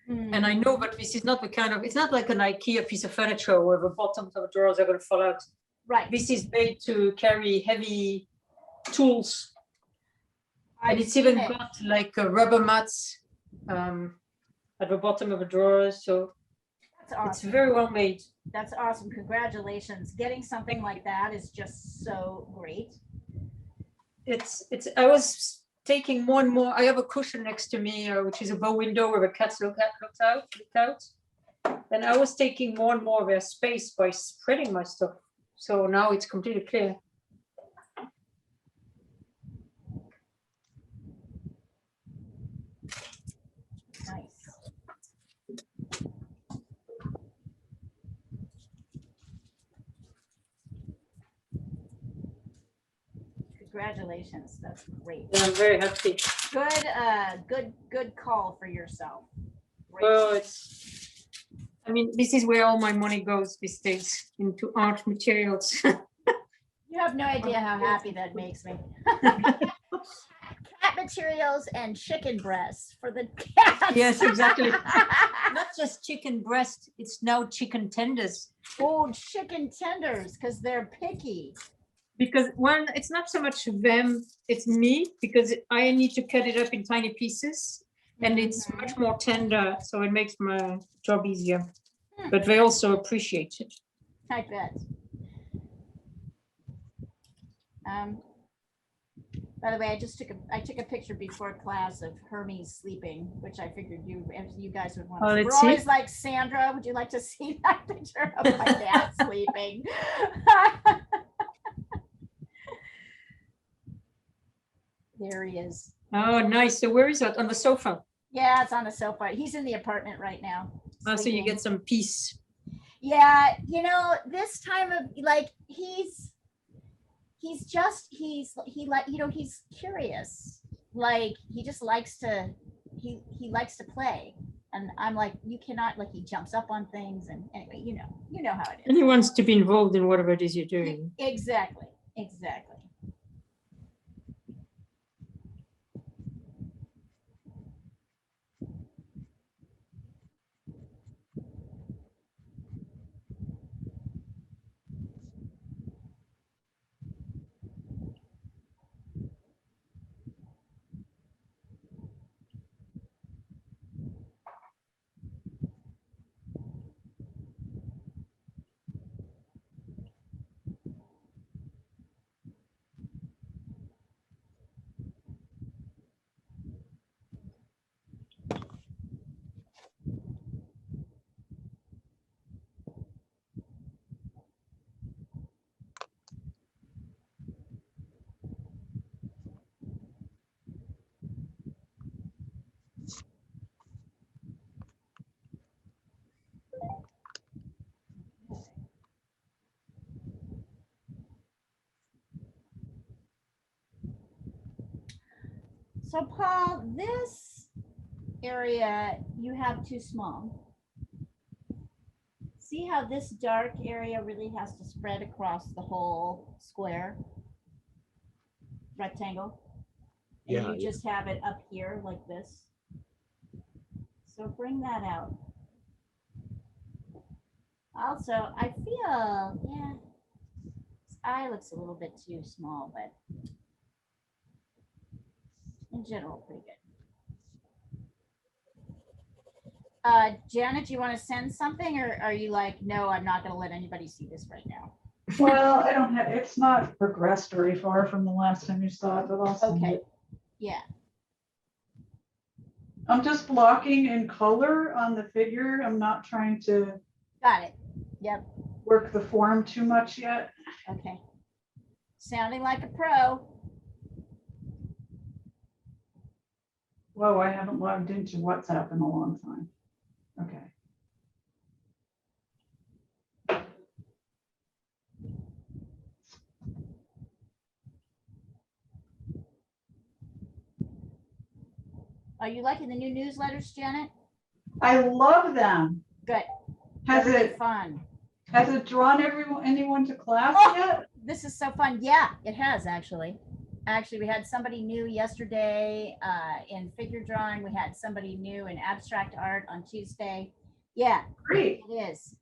[SPEAKER 3] and I know that this is not the kind of, it's not like an IKEA piece of furniture where the bottoms of the drawers are going to fall out.
[SPEAKER 1] Right.
[SPEAKER 3] This is made to carry heavy tools, and
[SPEAKER 1] I've
[SPEAKER 3] it's even
[SPEAKER 1] seen it.
[SPEAKER 3] got like rubber mats at the bottom of the drawers, so
[SPEAKER 1] That's awesome.
[SPEAKER 3] it's very well made.
[SPEAKER 1] That's awesome. Congratulations. Getting something like that is just so great.
[SPEAKER 3] I was taking more and more. I have a cushion next to me, which is a bow window where the cats look out. And I was taking more and more of their space by spreading my stuff. So now it's completely clear.
[SPEAKER 1] Nice. Congratulations. That's great.
[SPEAKER 3] And I'm very happy.
[SPEAKER 1] Good call for yourself. Great.
[SPEAKER 3] Well, I mean, this is where all my money goes these days, into art materials.
[SPEAKER 1] have no idea how happy that makes me. Cat materials and chicken breasts for the cats.
[SPEAKER 3] Yes, exactly. Not just chicken breast, it's now chicken tenders.
[SPEAKER 1] Oh, chicken tenders, because they're picky.
[SPEAKER 3] Because one, it's not so much them, it's me, because I need to cut it up in tiny pieces and it's
[SPEAKER 1] Mhm.
[SPEAKER 3] much more tender, so it makes my job easier.
[SPEAKER 1] Hmm.
[SPEAKER 3] But they also appreciate it.
[SPEAKER 1] I bet. By the way, I took a picture before class of Hermes sleeping, which I figured you guys would want to
[SPEAKER 3] Oh,
[SPEAKER 1] see.
[SPEAKER 3] let's
[SPEAKER 1] We're
[SPEAKER 3] see.
[SPEAKER 1] always like, Sandra, would you like to see that picture of my dad sleeping? There he is.
[SPEAKER 3] Oh, nice. So where is that? On the sofa?
[SPEAKER 1] Yeah, it's on the sofa. He's in the apartment right now.
[SPEAKER 3] Oh, so you
[SPEAKER 1] sleeping.
[SPEAKER 3] get some peace.
[SPEAKER 1] Yeah, this time of like he's curious. Like he just likes to he likes to play. And I'm like, you cannot, like he jumps up on things, and anyway, you know how it is.
[SPEAKER 3] And he wants to be involved in whatever it is you're doing.
[SPEAKER 1] Exactly. So Paul, this area you have too small. See how this dark area really has to spread across the whole square rectangle? And
[SPEAKER 5] Yeah,
[SPEAKER 1] you just have it up here like this. So bring that out. Also, I feel, yeah, his eye looks a little bit too small, but in general, pretty good. Janet, do you want to send something, or are you like, no, I'm not going to let anybody see this right now?
[SPEAKER 4] Well, I don't have, it's not progressed very far from the last time you saw it, but I'll send
[SPEAKER 1] Okay.
[SPEAKER 4] it.
[SPEAKER 1] Yeah.
[SPEAKER 4] I'm just blocking in color on the figure. I'm not trying to
[SPEAKER 1] Got it. Yep.
[SPEAKER 4] work the form too much yet.
[SPEAKER 1] Okay. Sounding like a pro.
[SPEAKER 4] Whoa, I haven't logged into WhatsApp in a long time. Okay.
[SPEAKER 1] Are you liking the new newsletters, Janet?
[SPEAKER 4] I love them.
[SPEAKER 1] Good.
[SPEAKER 4] Has
[SPEAKER 1] They're really
[SPEAKER 4] it
[SPEAKER 1] fun?
[SPEAKER 4] drawn anyone to class
[SPEAKER 1] Oh!
[SPEAKER 4] yet?
[SPEAKER 1] This is so fun. Yeah, it has actually. Actually, we had somebody new yesterday in figure drawing. We had somebody new in abstract art on Tuesday. Yeah,
[SPEAKER 4] Great.
[SPEAKER 1] it is.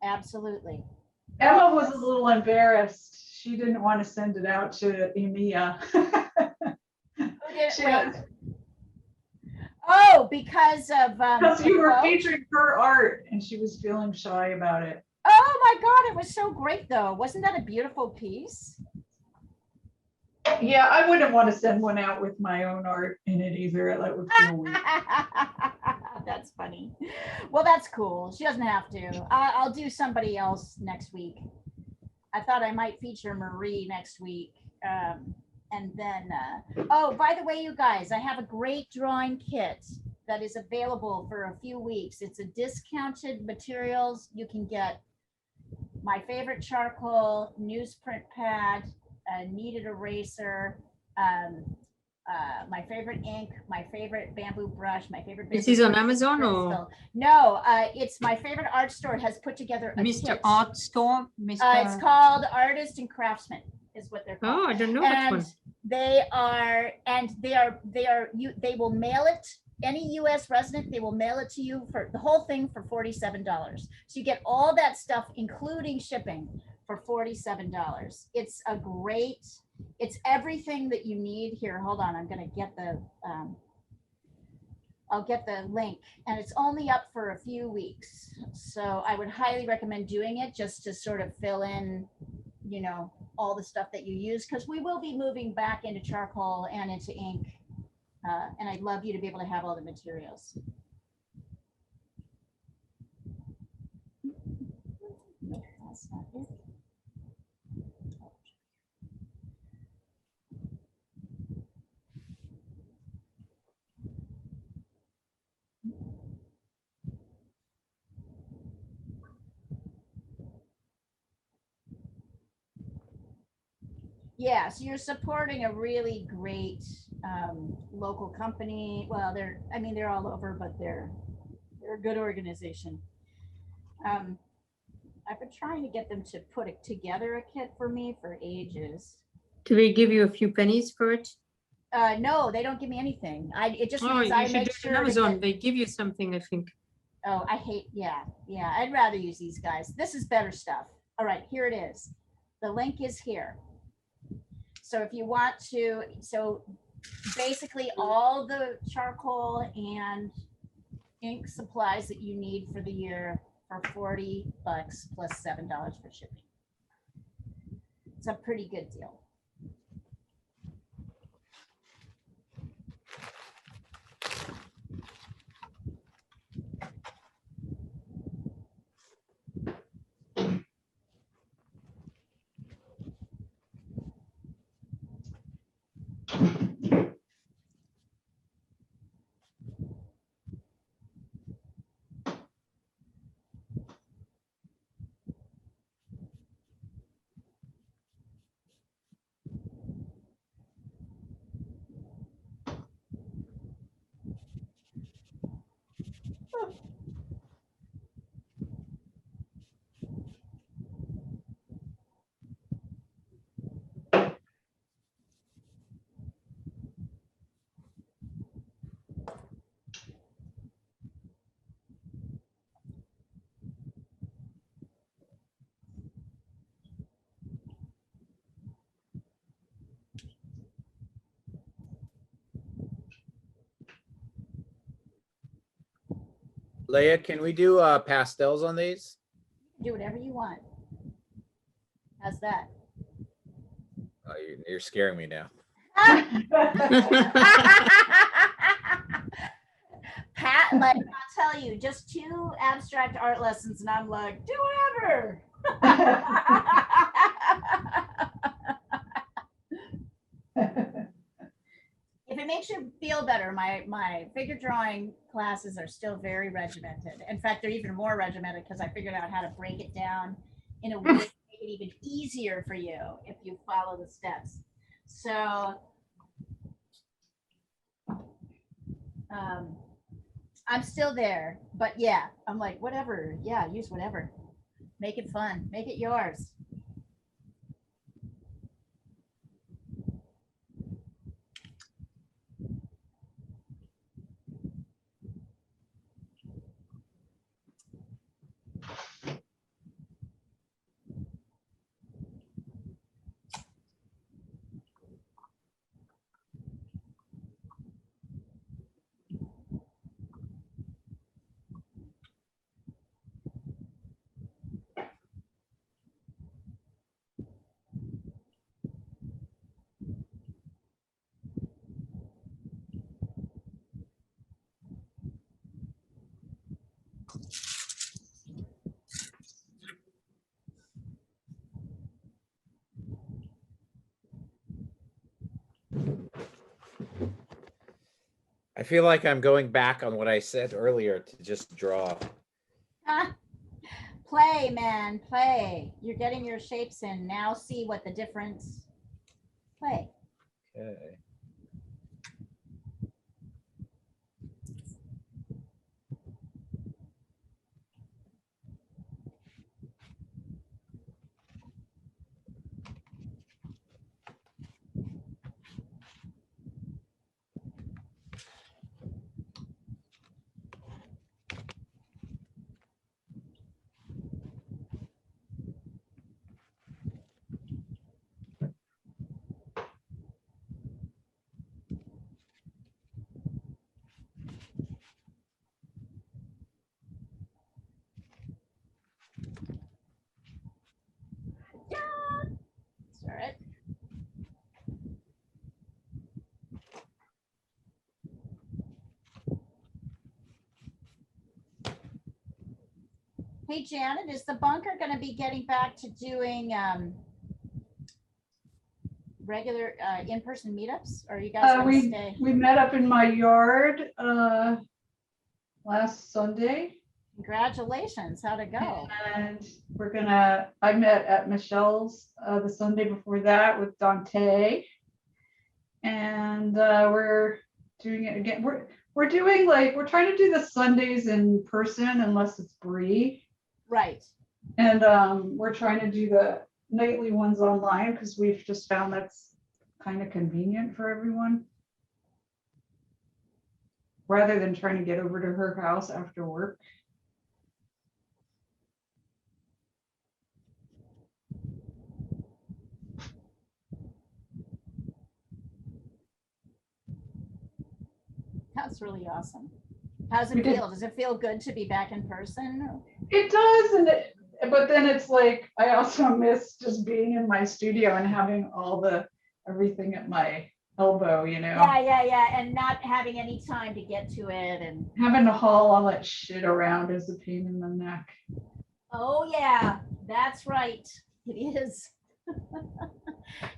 [SPEAKER 1] Absolutely.
[SPEAKER 4] Emma was a little embarrassed. She didn't want to send it out to EMEA.
[SPEAKER 1] Who did,
[SPEAKER 4] She
[SPEAKER 1] wait.
[SPEAKER 4] has-
[SPEAKER 1] Oh, because of
[SPEAKER 4] Because you were
[SPEAKER 1] Nicole?
[SPEAKER 4] featuring her art and she was feeling shy about it.
[SPEAKER 1] Oh my God, it was so great though. Wasn't that a beautiful piece?
[SPEAKER 4] Yeah, I wouldn't want to send one out with my own art in it either. That would feel weird.
[SPEAKER 1] That's funny. Well, that's cool. She doesn't have to. I'll do somebody else next week. I thought I might feature Marie next week. And then, oh, by the way, you guys, I have a great drawing kit that is available for a few weeks. It's a discounted materials. You can get my favorite charcoal, newsprint pad, a kneaded eraser, my favorite ink, my favorite bamboo brush, my favorite.
[SPEAKER 3] Is
[SPEAKER 1] bamboo
[SPEAKER 3] this on Amazon or
[SPEAKER 1] crystal. No, it's my favorite art store has put together a
[SPEAKER 3] Mr.
[SPEAKER 1] kit.
[SPEAKER 3] Art Store? Mr.
[SPEAKER 1] It's called Artist and Craftsman is what they're called.
[SPEAKER 3] Oh, I don't know that one.
[SPEAKER 1] They will mail it. Any US resident, they will mail it to you for the whole thing for $47. So you get all that stuff, including shipping, for $47. It's a great, it's everything that you need. Here, hold on, I'm gonna get the I'll get the link, and it's only up for a few weeks. So I would highly recommend doing it just to sort of fill in, you know, all the stuff that you use, because we will be moving back into charcoal and into ink. And I'd love you to be able to have all the materials. No, that's not it. Yeah, so you're supporting a really great local company. Well, they're all over, but they're a good organization. I've been trying to get them to put together a kit for me for ages.
[SPEAKER 3] Do they give you a few pennies for it?
[SPEAKER 1] No, they don't give me anything. It just
[SPEAKER 3] Oh,
[SPEAKER 1] means
[SPEAKER 3] you
[SPEAKER 1] I
[SPEAKER 3] should
[SPEAKER 1] make
[SPEAKER 3] do it
[SPEAKER 1] sure
[SPEAKER 3] on
[SPEAKER 1] to
[SPEAKER 3] Amazon.
[SPEAKER 1] get-
[SPEAKER 3] They give you something, I think.
[SPEAKER 1] Oh, I hate, yeah. I'd rather use these guys. This is better stuff. All right, here it is. The link is here. So if you want to, so basically all the charcoal and ink supplies that you need for the year for $40 plus $7 for shipping. It's a pretty good deal.
[SPEAKER 5] Leah, can we do pastels on these?
[SPEAKER 1] Do whatever you want. How's that?
[SPEAKER 5] Oh, you're scaring me now.
[SPEAKER 1] Pat, like I'll tell you, just 2 abstract art lessons, and I'm like, do whatever. If it makes you feel better, my figure drawing classes are still very regimented. In fact, they're even more regimented because I figured out how to break it down in a way to make it even easier for you if you follow the steps. So I'm still there, but yeah, I'm like, whatever. Yeah, use whatever. Make it fun. Make it yours.
[SPEAKER 5] I feel like I'm going back on what I said earlier to just draw.
[SPEAKER 1] Play, man, play. You're getting your shapes in. Now see what the difference. Play.
[SPEAKER 5] Okay.
[SPEAKER 1] Hey, Janet, is the bunker going to be getting back to doing regular in-person meetups, or are you guys going to stay?
[SPEAKER 4] We met up in my yard last Sunday,
[SPEAKER 1] Congratulations. How'd it go?
[SPEAKER 4] and I met at Michelle's the Sunday before that with Dante, and we're doing it again. We're doing we're trying to do the Sundays in person unless it's Bree,
[SPEAKER 1] Right.
[SPEAKER 4] and we're trying to do the nightly ones online because we've just found that's kind of convenient for everyone, rather than trying to get over to her house after work.
[SPEAKER 1] That's really awesome. How's
[SPEAKER 4] We
[SPEAKER 1] it
[SPEAKER 4] did-
[SPEAKER 1] feel? Does it feel good to be back in person?
[SPEAKER 4] It does, but then it's like I also miss just being in my studio and having everything at my elbow,
[SPEAKER 1] Yeah. And not having any time to get to it. And
[SPEAKER 4] Having to haul all that shit around is a pain in the neck.
[SPEAKER 1] oh yeah, that's right. It is.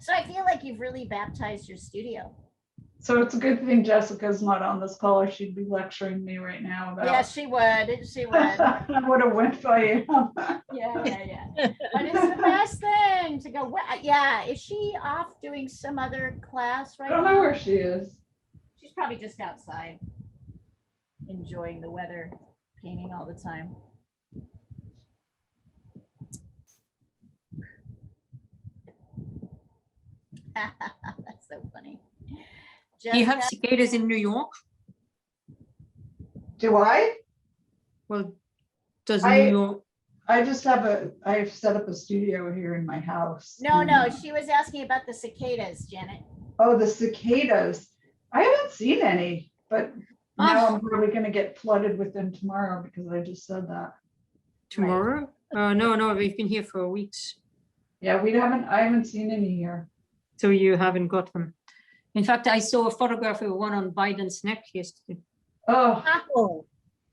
[SPEAKER 1] So I feel like you've really baptized your studio.
[SPEAKER 4] So it's a good thing Jessica's not on this call, or she'd be lecturing me right now about.
[SPEAKER 1] Yes, she would. She would.
[SPEAKER 4] I would have went by.
[SPEAKER 1] Yeah. But it's the best thing to go. Yeah, is she off doing some other class
[SPEAKER 4] I
[SPEAKER 1] right
[SPEAKER 4] don't
[SPEAKER 1] now?
[SPEAKER 4] know where she is.
[SPEAKER 1] She's probably just outside, enjoying the weather, painting all the time. That's so funny.
[SPEAKER 3] Do you have
[SPEAKER 1] Jessica?
[SPEAKER 3] cicadas in New York?
[SPEAKER 4] Do I?
[SPEAKER 3] Well, does
[SPEAKER 4] I-
[SPEAKER 3] New York?
[SPEAKER 4] I've set up a studio here in my house.
[SPEAKER 1] No,
[SPEAKER 4] and,
[SPEAKER 1] she was asking about the cicadas, Janet.
[SPEAKER 4] Oh, the cicadas. I haven't seen any, but now I'm probably gonna get flooded with them tomorrow because I just said that.
[SPEAKER 3] Tomorrow? No, we've been here for weeks,
[SPEAKER 4] Yeah, I haven't seen any here.
[SPEAKER 3] so you haven't got them. In fact, I saw a photograph of one on Biden's neck yesterday.
[SPEAKER 4] Oh,
[SPEAKER 2] Oh,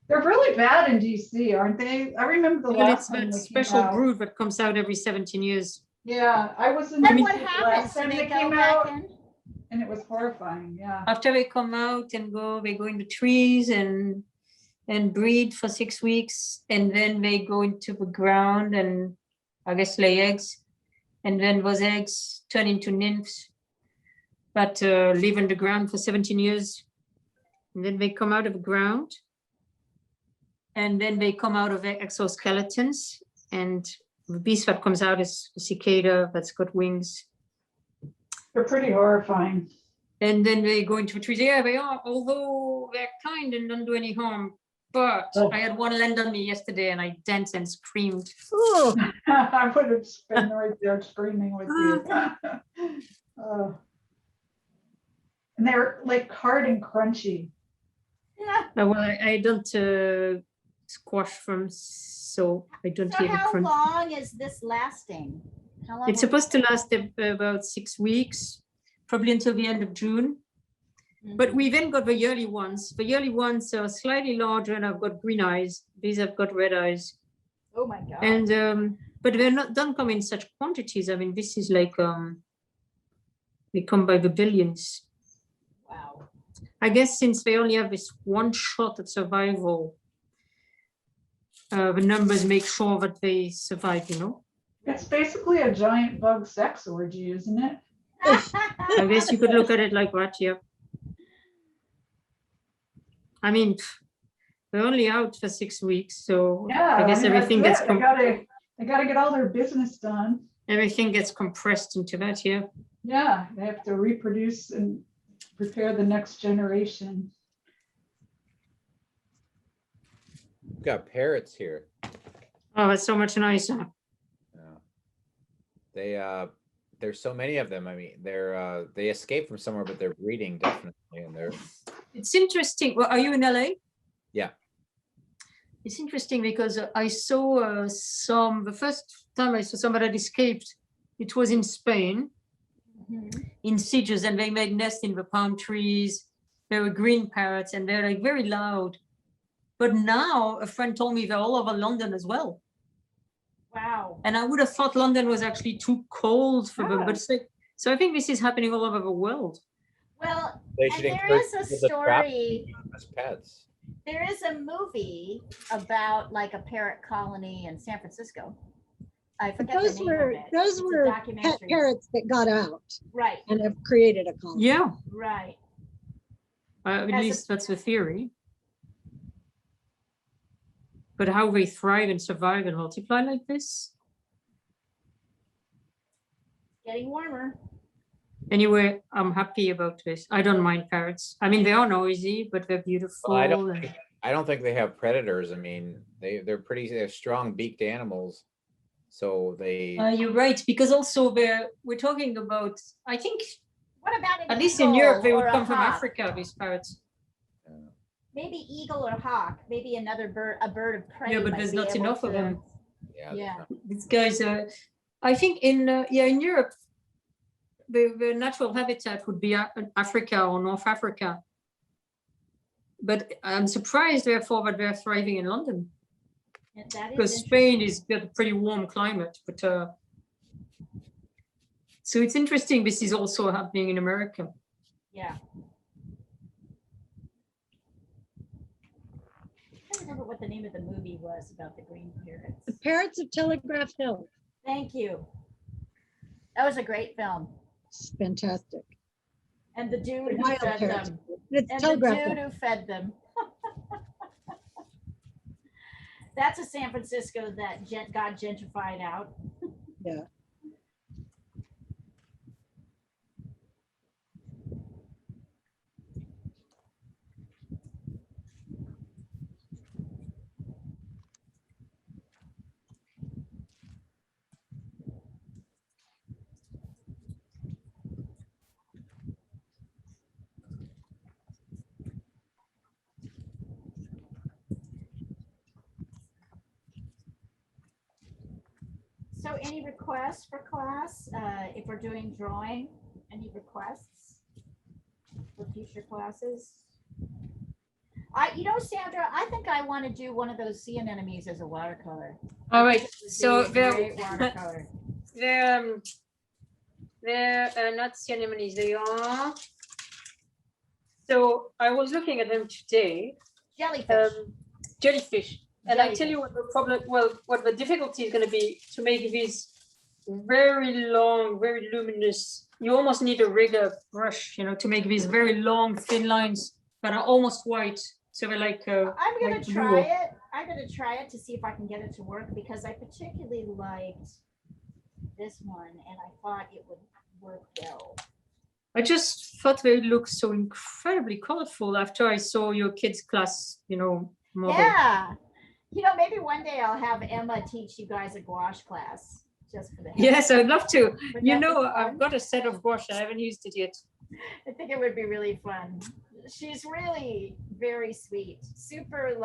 [SPEAKER 4] they're really bad in DC, aren't they? I remember the
[SPEAKER 3] Well,
[SPEAKER 4] last
[SPEAKER 3] it's
[SPEAKER 4] time
[SPEAKER 3] that
[SPEAKER 4] they came
[SPEAKER 3] special
[SPEAKER 4] out.
[SPEAKER 3] brood that comes out every 17 years.
[SPEAKER 4] Yeah, I was in
[SPEAKER 1] Then
[SPEAKER 4] DC
[SPEAKER 1] what
[SPEAKER 4] the
[SPEAKER 1] happens?
[SPEAKER 4] last
[SPEAKER 1] Do
[SPEAKER 4] time
[SPEAKER 1] they
[SPEAKER 4] they
[SPEAKER 1] go
[SPEAKER 4] came
[SPEAKER 1] back
[SPEAKER 4] out,
[SPEAKER 1] in?
[SPEAKER 4] and it was horrifying, yeah.
[SPEAKER 3] After they come out and they go in the trees and breed for 6 weeks, and then they go into the ground and I guess lay eggs, and then those eggs turn into nymphs that live in the ground for 17 years, and then they come out of the ground, and then they come out of their exoskeletons, and the beast that comes out is a cicada that's got wings.
[SPEAKER 4] They're pretty horrifying.
[SPEAKER 3] And then they go into trees. Yeah, they are, although they're kind and don't do any harm. But
[SPEAKER 4] Oh.
[SPEAKER 3] I had one land on me yesterday and I danced and screamed.
[SPEAKER 2] oh,
[SPEAKER 4] I would have been right there screaming with you. Oh. And they're like hard and crunchy.
[SPEAKER 1] Yeah.
[SPEAKER 3] Well, I don't squash them, so I don't
[SPEAKER 1] So
[SPEAKER 3] hear the
[SPEAKER 1] how
[SPEAKER 3] crunch.
[SPEAKER 1] long is this lasting? How long?
[SPEAKER 3] It's supposed to last about 6 weeks, probably until the end of June. But we then got the yearly ones. The yearly ones are slightly larger and I've got green eyes. These have got red eyes.
[SPEAKER 1] Oh my God.
[SPEAKER 3] And but don't come in such quantities. I mean, this is like they come by the billions.
[SPEAKER 1] Wow.
[SPEAKER 3] I guess since they only have this one shot at survival, the numbers make sure that they survive,
[SPEAKER 4] It's basically a giant bug sex orgy, isn't it?
[SPEAKER 3] I guess you could look at it like that, yeah. I mean, they're only out for 6 weeks, so
[SPEAKER 4] Yeah.
[SPEAKER 3] I guess
[SPEAKER 4] mean,
[SPEAKER 3] everything
[SPEAKER 4] that's
[SPEAKER 3] gets
[SPEAKER 4] it. They gotta get all their business done.
[SPEAKER 3] everything gets compressed into that, yeah.
[SPEAKER 4] Yeah, they have to reproduce and prepare the next generation.
[SPEAKER 5] We've got parrots here.
[SPEAKER 3] Oh, that's so much nicer.
[SPEAKER 5] Yeah. There's so many of them. I mean, they escaped from somewhere, but they're breeding definitely, and they're
[SPEAKER 3] It's interesting. Well, are you in LA?
[SPEAKER 5] Yeah.
[SPEAKER 3] It's interesting because I saw the first time I saw somebody that escaped, it was in Spain, in Sitges, and they made nests in the palm trees. There were green parrots and they're like very loud. But now a friend told me they're all over London as well.
[SPEAKER 1] Wow.
[SPEAKER 3] And I would have thought London was actually too cold for them,
[SPEAKER 1] Oh.
[SPEAKER 3] but it's like, so I think this is happening all over the world.
[SPEAKER 1] Well,
[SPEAKER 5] They
[SPEAKER 1] and
[SPEAKER 5] should
[SPEAKER 1] there
[SPEAKER 5] encourage
[SPEAKER 1] is a
[SPEAKER 5] people to trap
[SPEAKER 1] story.
[SPEAKER 5] them as pets.
[SPEAKER 1] There is a movie about like a parrot colony in San Francisco. I forget
[SPEAKER 2] Those
[SPEAKER 1] the name
[SPEAKER 2] were
[SPEAKER 1] of it.
[SPEAKER 2] those
[SPEAKER 1] It's a
[SPEAKER 2] were pet
[SPEAKER 1] documentary.
[SPEAKER 2] parrots that got out
[SPEAKER 1] Right,
[SPEAKER 2] and have created a colony.
[SPEAKER 3] Yeah,
[SPEAKER 1] right.
[SPEAKER 3] at
[SPEAKER 1] As a-
[SPEAKER 3] least that's the theory. But how they thrive and survive and multiply like this?
[SPEAKER 1] Getting warmer.
[SPEAKER 3] Anyway, I'm happy about this. I don't mind parrots. I mean, they are noisy, but they're beautiful.
[SPEAKER 5] Well,
[SPEAKER 3] and-
[SPEAKER 5] I don't think they have predators. I mean, they're strong beaked animals. So they,
[SPEAKER 3] You're right, because also we're talking about, I think,
[SPEAKER 1] What about an
[SPEAKER 3] at least in Europe, they
[SPEAKER 1] eagle
[SPEAKER 3] would
[SPEAKER 1] or a
[SPEAKER 3] come from
[SPEAKER 1] hawk?
[SPEAKER 3] Africa, these parrots.
[SPEAKER 1] Maybe eagle or hawk, maybe another bird, a bird of prey.
[SPEAKER 3] Yeah, but
[SPEAKER 1] might
[SPEAKER 3] there's
[SPEAKER 1] be
[SPEAKER 3] not
[SPEAKER 1] able
[SPEAKER 3] enough of
[SPEAKER 1] to-
[SPEAKER 3] them.
[SPEAKER 5] yeah.
[SPEAKER 1] Yeah.
[SPEAKER 3] These guys are, I think in Europe, the natural habitat would be Africa or North Africa. But I'm surprised, therefore, that they're thriving in London,
[SPEAKER 1] Yeah, that is
[SPEAKER 3] because
[SPEAKER 1] interesting.
[SPEAKER 3] Spain is got a pretty warm climate. But so it's interesting. This is also happening in America.
[SPEAKER 1] Yeah. I don't remember what the name of the movie was about the green parrots.
[SPEAKER 2] The Parrots of Telegraph Hill.
[SPEAKER 1] Thank you. That was a great film.
[SPEAKER 2] It's fantastic.
[SPEAKER 1] And the dude who
[SPEAKER 2] Wild
[SPEAKER 1] fed
[SPEAKER 2] parrots.
[SPEAKER 1] them.
[SPEAKER 2] It's
[SPEAKER 1] And the
[SPEAKER 2] Telegraph
[SPEAKER 1] dude
[SPEAKER 2] Hill.
[SPEAKER 1] who fed them. That's a San Francisco that got gentrified out.
[SPEAKER 2] Yeah.
[SPEAKER 1] So any requests for class, if we're doing drawing, any requests for future classes? Sandra, I think I want to do one of those sea anemones as a watercolor.
[SPEAKER 3] All
[SPEAKER 1] I
[SPEAKER 3] right,
[SPEAKER 1] think it would
[SPEAKER 3] so
[SPEAKER 1] be a
[SPEAKER 3] they're
[SPEAKER 1] great watercolor.
[SPEAKER 3] they're not sea anemones. They are. So I was looking at them today.
[SPEAKER 1] Jellyfish.
[SPEAKER 3] Jellyfish. And I tell
[SPEAKER 1] Jellyfish.
[SPEAKER 3] you what the problem, well, what the difficulty is going to be to make these very long, very luminous. You almost need a rigger brush, to make these very long, thin lines that are almost white. So they're like.
[SPEAKER 1] I'm gonna
[SPEAKER 3] like
[SPEAKER 1] try
[SPEAKER 3] blue.
[SPEAKER 1] it. I'm gonna try it to see if I can get it to work because I particularly liked this one and I thought it would work well.
[SPEAKER 3] I just thought they looked so incredibly colorful after I saw your kids' class, model.
[SPEAKER 1] Yeah. Maybe one day I'll have Emma teach you guys a gouache class just for the heck of
[SPEAKER 3] Yes,
[SPEAKER 1] it.
[SPEAKER 3] I'd love to.
[SPEAKER 1] Wouldn't that be
[SPEAKER 3] I've
[SPEAKER 1] fun?
[SPEAKER 3] got a set of gouache. I haven't used it yet.
[SPEAKER 1] I think it would be really fun. She's really very sweet, super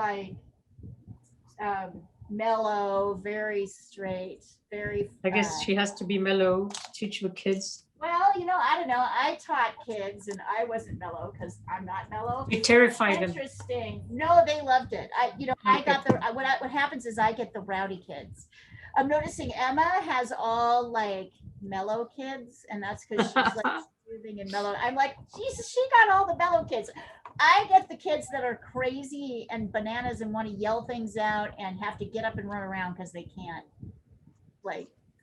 [SPEAKER 1] mellow, very straight, very.
[SPEAKER 3] I guess she has to be mellow to teach the kids.
[SPEAKER 1] Well, I don't know. I taught kids and I wasn't mellow because I'm not mellow.
[SPEAKER 3] You terrify them.
[SPEAKER 1] Interesting. No, they loved it. I got what happens is I get the rowdy kids. I'm noticing Emma has all mellow kids, and that's because she's soothing and mellow. I'm like, Jesus, she got all the mellow kids. I get the kids that are crazy and bananas and want to yell things out and have to get up and run around because they can't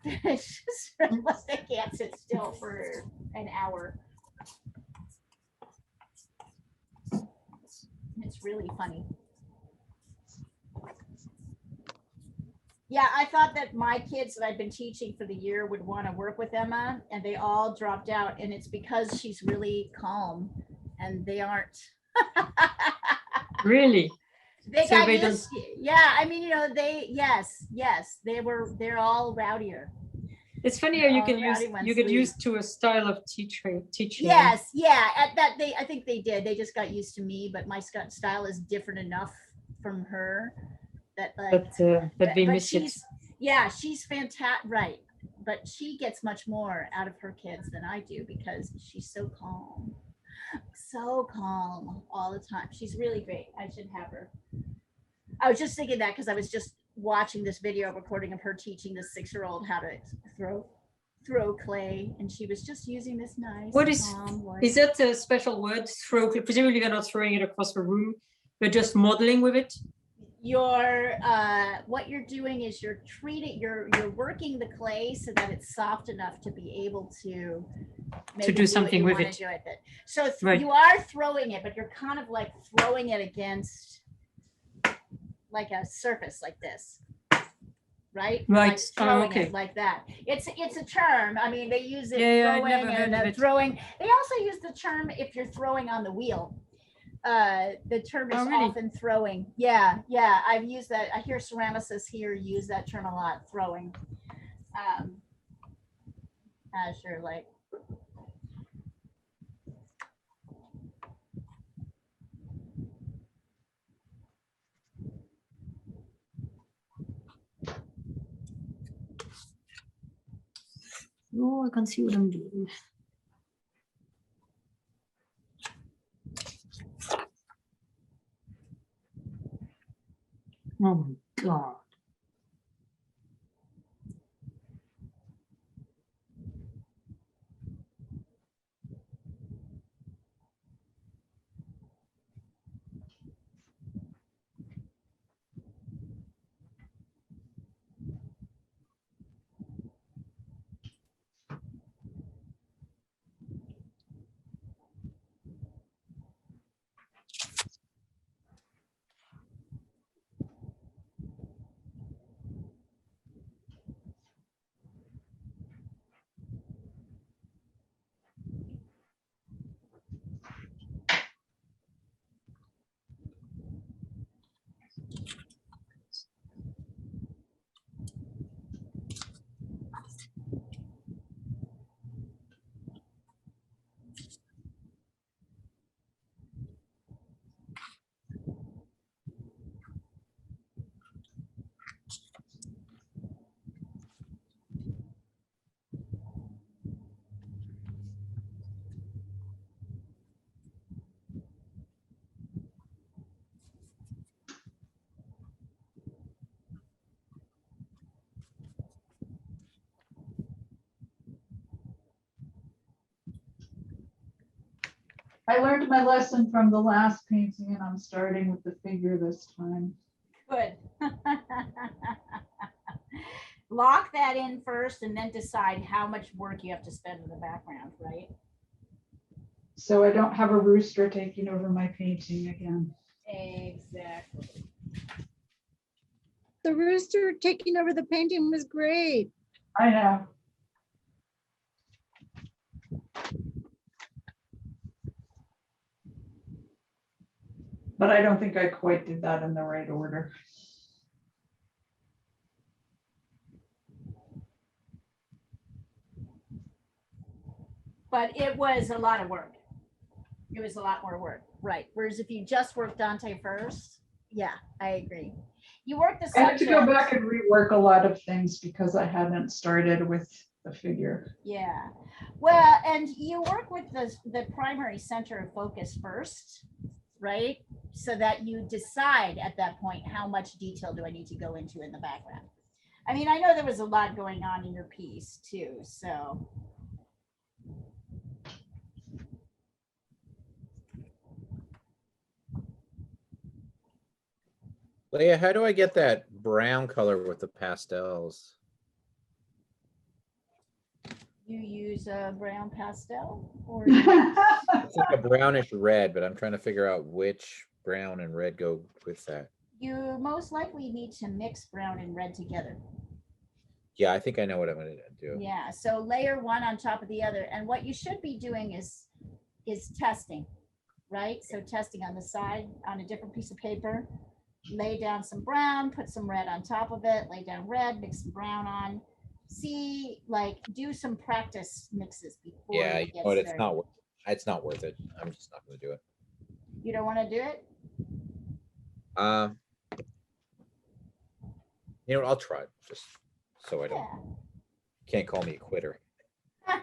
[SPEAKER 1] it's just unless they can't sit still for an hour. It's really funny. Yeah, I thought that my kids that I've been teaching for the year would want to work with Emma, and they all dropped out, and it's because she's really calm, and they aren't.
[SPEAKER 3] Really?
[SPEAKER 1] They
[SPEAKER 3] So
[SPEAKER 1] got
[SPEAKER 3] they don't-
[SPEAKER 1] used. Yeah, I mean, they're all rowdier.
[SPEAKER 3] It's funny how you
[SPEAKER 1] All
[SPEAKER 3] can
[SPEAKER 1] the
[SPEAKER 3] use
[SPEAKER 1] rowdy ones
[SPEAKER 3] you get
[SPEAKER 1] leave.
[SPEAKER 3] used to a style of teaching.
[SPEAKER 1] Yes, yeah. At that, I think they did. They just got used to me, but my style is different enough from her that
[SPEAKER 3] But they miss it.
[SPEAKER 1] she's fantastic, right? But she gets much more out of her kids than I do because she's so calm all the time. She's really great. I should have her. I was just thinking that because I was just watching this video recording of her teaching this 6-year-old how to throw clay, and she was just using this nice.
[SPEAKER 3] What is
[SPEAKER 1] calm voice.
[SPEAKER 3] Is that a special word? Throw clay? Presumably you're not throwing it across the room, but just modeling with it.
[SPEAKER 1] You're what you're doing is you're working the clay so that it's soft enough to be able to
[SPEAKER 3] do
[SPEAKER 1] what
[SPEAKER 3] something
[SPEAKER 1] you
[SPEAKER 3] with
[SPEAKER 1] wanna
[SPEAKER 3] it.
[SPEAKER 1] do with it. So
[SPEAKER 3] Right.
[SPEAKER 1] you are throwing it, but you're kind of like throwing it against like a surface like this, right?
[SPEAKER 3] Right.
[SPEAKER 1] Like throwing
[SPEAKER 3] okay.
[SPEAKER 1] it like that. It's a term. I mean, they use it
[SPEAKER 3] Yeah, I'd
[SPEAKER 1] throwing
[SPEAKER 3] never heard
[SPEAKER 1] and
[SPEAKER 3] of it.
[SPEAKER 1] throwing. They also use the term if you're throwing on the wheel. The term is
[SPEAKER 3] Oh, really?
[SPEAKER 1] often throwing. Yeah, I've used that. I hear ceramicists here use that term a lot, throwing. As you're like,
[SPEAKER 3] Oh, I can see what I'm doing. Oh my God.
[SPEAKER 4] I learned my lesson from the last painting and I'm starting with the figure this time.
[SPEAKER 1] good. Lock that in first and then decide how much work you have to spend in the background, right?
[SPEAKER 4] So I don't have a rooster taking over my painting again.
[SPEAKER 1] Exactly.
[SPEAKER 2] The rooster taking over the painting was great.
[SPEAKER 4] I know. But I don't think I quite did that in the right order.
[SPEAKER 1] But it was a lot of work. It was a lot more work, right? Whereas if you just work Dante first, yeah, I agree. You work the
[SPEAKER 4] I had to
[SPEAKER 1] subject.
[SPEAKER 4] go back and rework a lot of things because I hadn't started with the figure.
[SPEAKER 1] Yeah, well, and you work with the primary center of focus first, right? So that you decide at that point, how much detail do I need to go into in the background? I mean, I know there was a lot going on in your piece too, so.
[SPEAKER 5] Leah, how do I get that brown color with the pastels?
[SPEAKER 1] You use a brown pastel or
[SPEAKER 5] It's like a brownish red, but I'm trying to figure out which brown and red go with that.
[SPEAKER 1] you most likely need to mix brown and red together.
[SPEAKER 5] Yeah, I think I know what I'm gonna do.
[SPEAKER 1] Yeah, so layer one on top of the other. And what you should be doing is testing, right? So testing on the side on a different piece of paper, lay down some brown, put some red on top of it, lay down red, mix some brown on. See, like do some practice mixes before
[SPEAKER 5] Yeah,
[SPEAKER 1] you
[SPEAKER 5] you
[SPEAKER 1] get
[SPEAKER 5] know what, it's
[SPEAKER 1] started.
[SPEAKER 5] not worth it's not worth it. I'm just not gonna do it.
[SPEAKER 1] You don't want to do it?
[SPEAKER 5] You know what, I'll try it, just so I don't can't call me a quitter.
[SPEAKER 1] Yeah.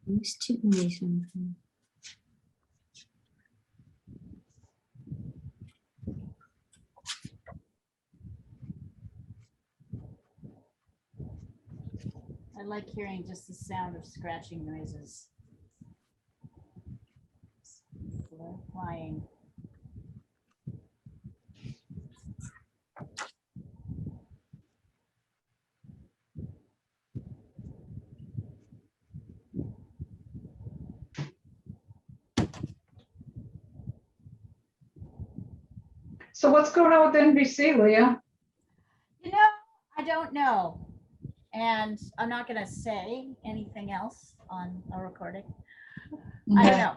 [SPEAKER 3] Used to be something.
[SPEAKER 1] I like hearing just the sound of scratching noises. Flying.
[SPEAKER 4] So what's going on with NBC, Leah?
[SPEAKER 1] You know, I don't know. And I'm not going to say anything else on a recording. I don't know.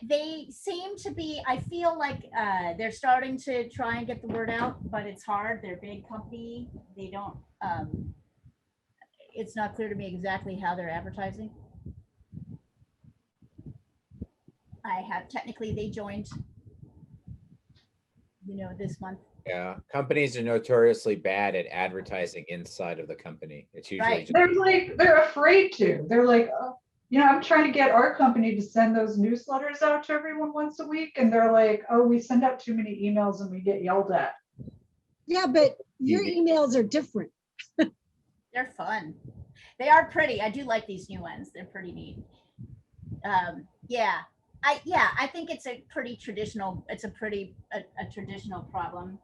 [SPEAKER 1] They seem to be, I feel like they're starting to try and get the word out, but it's hard. They're a big company. They don't, it's not clear to me exactly how they're advertising. Technically they joined, this month.
[SPEAKER 5] Yeah, companies are notoriously bad at advertising inside of the company. It's usually
[SPEAKER 1] Right.
[SPEAKER 5] just
[SPEAKER 4] They're afraid to. They're like, oh, I'm trying to get our company to send those newsletters out to everyone once a week. And they're like, oh, we send out too many emails and we get yelled at.
[SPEAKER 2] Yeah, but your
[SPEAKER 5] TV.
[SPEAKER 2] emails are different.
[SPEAKER 1] They're fun. They are pretty. I do like these new ones. They're pretty neat. I think it's a pretty traditional, a traditional problem.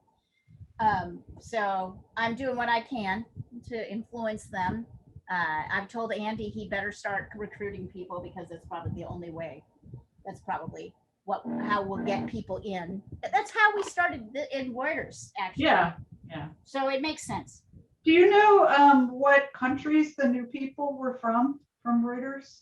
[SPEAKER 1] So I'm doing what I can to influence them. I've told Andy he better start recruiting people because that's probably the only way. That's probably how we'll get people in. That's how we started in Reuters, actually.
[SPEAKER 4] Yeah.
[SPEAKER 1] So it makes sense.
[SPEAKER 4] Do you know what countries the new people were from Reuters?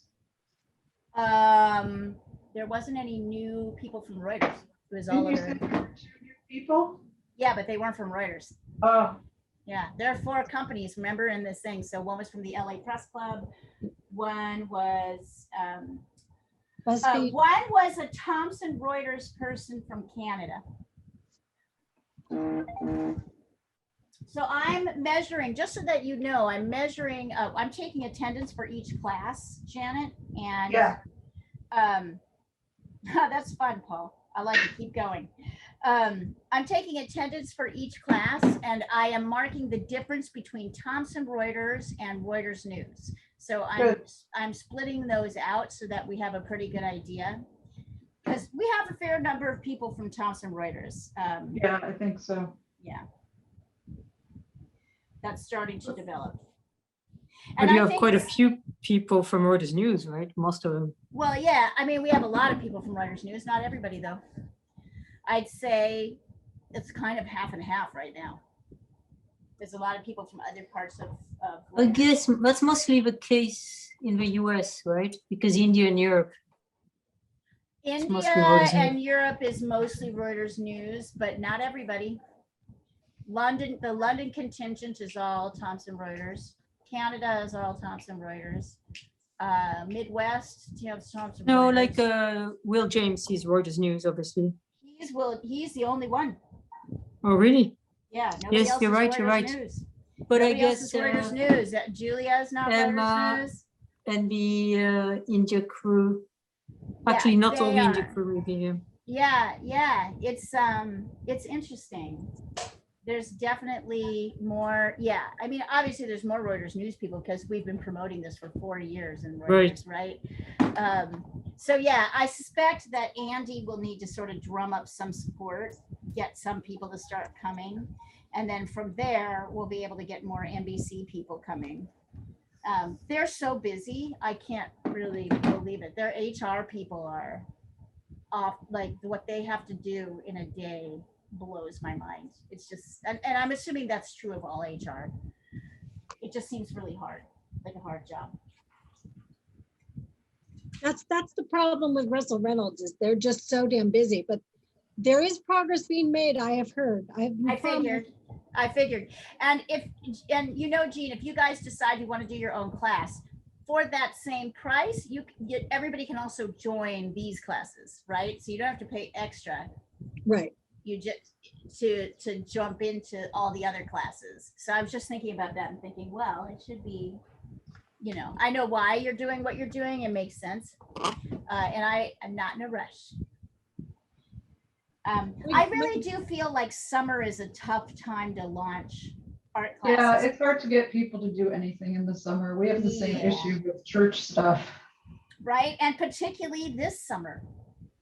[SPEAKER 1] There wasn't any new people from Reuters. It was all
[SPEAKER 4] You
[SPEAKER 1] other.
[SPEAKER 4] said there were 2 new people?
[SPEAKER 1] Yeah, but they weren't from Reuters.
[SPEAKER 4] Oh,
[SPEAKER 1] Yeah, there are 4 companies, remember, in this thing. So one was from the LA Press Club. One was
[SPEAKER 2] BuzzFeed.
[SPEAKER 1] one was a Thomson Reuters person from Canada. So I'm measuring, just so that you know, I'm measuring, I'm taking attendance for each class, Janet, and
[SPEAKER 4] yeah.
[SPEAKER 1] that's fun, Paul. I like it. Keep going. I'm taking attendance for each class, and I am marking the difference between Thomson Reuters and Reuters News. So I'm splitting those out so that we have a pretty good idea, because we have a fair number of people from Thomson Reuters.
[SPEAKER 4] Yeah, I think so.
[SPEAKER 1] Yeah, that's starting to develop.
[SPEAKER 3] But you
[SPEAKER 1] I
[SPEAKER 3] have
[SPEAKER 1] think
[SPEAKER 3] quite a few people from Reuters News, right? Most of them.
[SPEAKER 1] Well, yeah, I mean, we have a lot of people from Reuters News, not everybody though. I'd say it's kind of half and half right now. There's a lot of people from other parts of
[SPEAKER 3] I
[SPEAKER 1] Reuters.
[SPEAKER 3] guess that's mostly the case in the US, right? Because India and Europe.
[SPEAKER 1] India
[SPEAKER 3] mostly Reuters
[SPEAKER 1] and Europe is mostly Reuters News, but not everybody. The London contingent is all Thomson Reuters. Canada is all Thomson Reuters. Midwest, you have Thomson
[SPEAKER 3] No,
[SPEAKER 1] Reuters.
[SPEAKER 3] like Will James is Reuters News, obviously.
[SPEAKER 1] He's the only one.
[SPEAKER 3] Oh, really?
[SPEAKER 1] Yeah, nobody
[SPEAKER 3] Yes,
[SPEAKER 1] else
[SPEAKER 3] you're
[SPEAKER 1] is
[SPEAKER 3] right,
[SPEAKER 1] Reuters
[SPEAKER 3] you're right.
[SPEAKER 1] News.
[SPEAKER 3] But
[SPEAKER 1] Nobody
[SPEAKER 3] I
[SPEAKER 1] else is
[SPEAKER 3] guess
[SPEAKER 1] Reuters News. Julia is not
[SPEAKER 3] Emma,
[SPEAKER 1] Reuters News.
[SPEAKER 3] and the India crew.
[SPEAKER 1] Yeah,
[SPEAKER 3] Actually, not all
[SPEAKER 1] they
[SPEAKER 3] the India
[SPEAKER 1] are.
[SPEAKER 3] crew. Maybe.
[SPEAKER 1] Yeah, it's interesting. there's definitely more. Yeah, I mean, obviously, there's more Reuters news people because we've been promoting this for 40 years in Reuters, right? So yeah, I suspect that Andy will need to sort of drum up some support, get some people to start coming, and then from there, we'll be able to get more NBC people coming. They're so busy, I can't really believe it. Their HR people are off, like what they have to do in a day blows my mind. It's just, and I'm assuming that's true of all HR. It just seems really hard, like a hard job.
[SPEAKER 2] That's the problem with Russell Reynolds is they're just so damn busy, but there is progress being made. I have heard.
[SPEAKER 1] I figured. And you know, Gene, if you guys decide you want to do your own class for that same price, everybody can also join these classes, right? So you don't have to pay extra.
[SPEAKER 2] Right.
[SPEAKER 1] You just to jump into all the other classes. So I was just thinking about that and thinking, well, it should be, you know, I know why you're doing what you're doing. It makes sense. And I am not in a rush. I really do feel like summer is a tough time to launch art classes.
[SPEAKER 4] Yeah, it's hard to get people to do anything in the summer. We have the same issue with church stuff.
[SPEAKER 1] Right, and particularly this summer.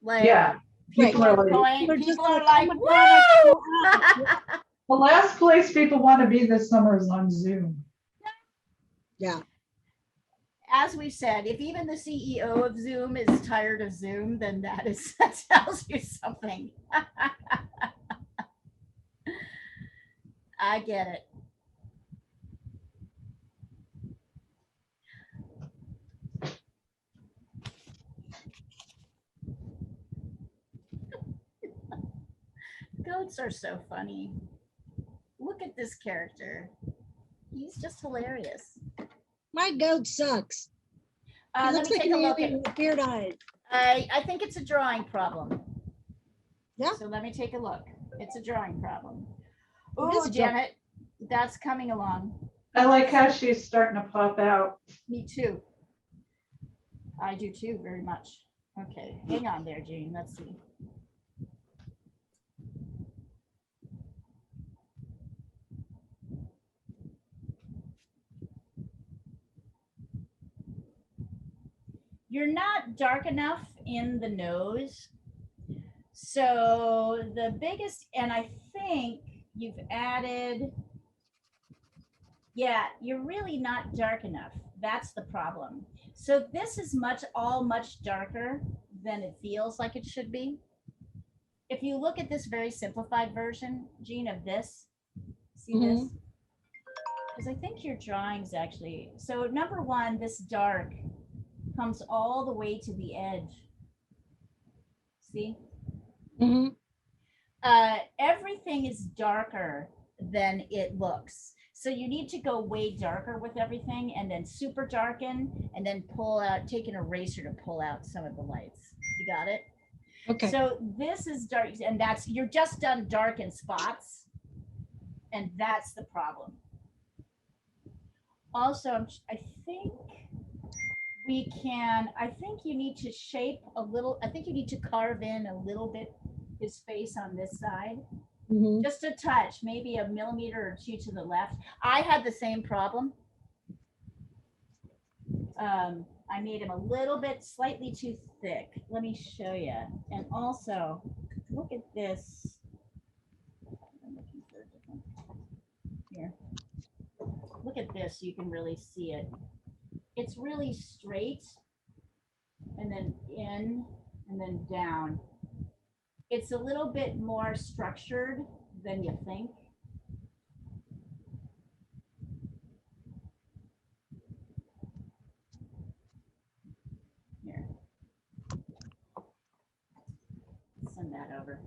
[SPEAKER 1] Like,
[SPEAKER 4] Yeah, people are like,
[SPEAKER 1] people are like,
[SPEAKER 2] "Oh
[SPEAKER 1] woo!
[SPEAKER 4] the last place people want to be this summer is on Zoom.
[SPEAKER 2] Yeah.
[SPEAKER 1] As we've said, if even the CEO of Zoom is tired of Zoom, then that tells you something. I get it. Goats are so funny. Look at this character. He's just hilarious.
[SPEAKER 2] My goat sucks. He
[SPEAKER 1] Let
[SPEAKER 2] looks
[SPEAKER 1] me
[SPEAKER 2] like
[SPEAKER 1] take a
[SPEAKER 2] an
[SPEAKER 1] look
[SPEAKER 2] alien
[SPEAKER 1] at.
[SPEAKER 2] with weird eyes.
[SPEAKER 1] I think it's a drawing problem.
[SPEAKER 2] Yeah.
[SPEAKER 1] So let me take a look. It's a drawing problem.
[SPEAKER 2] It
[SPEAKER 1] Oh,
[SPEAKER 2] is
[SPEAKER 1] Janet, that's coming along.
[SPEAKER 4] I like how she's starting to pop out.
[SPEAKER 1] Me too. I do too, very much. Okay, hang on there, Jean. Let's see. You're not dark enough in the nose. So the biggest, and I think you've added, yeah, you're really not dark enough. That's the problem. So this is much darker than it feels like it should be. If you look at this very simplified version, Jean, of this, see this? Because I think your drawings actually, so number one, this dark comes all the way to the edge. See? Everything is darker than it looks. So you need to go way darker with everything and then super darken and then pull out, take an eraser to pull out some of the lights. You got it?
[SPEAKER 2] Okay.
[SPEAKER 1] So this is dark, and that's, you're just done dark in spots, and that's the problem. Also, I think we can, I think you need to shape a little, I think you need to carve in a little bit his face on this side. Just a touch, maybe a millimeter or two to the left. I had the same problem. I made him a little bit slightly too thick. Let me show you. And also, look at this. I'm looking for a different, here. Look at this, you can really see it. It's really straight, and then in, and then down. It's a little bit more structured than you think. Here. Send that over.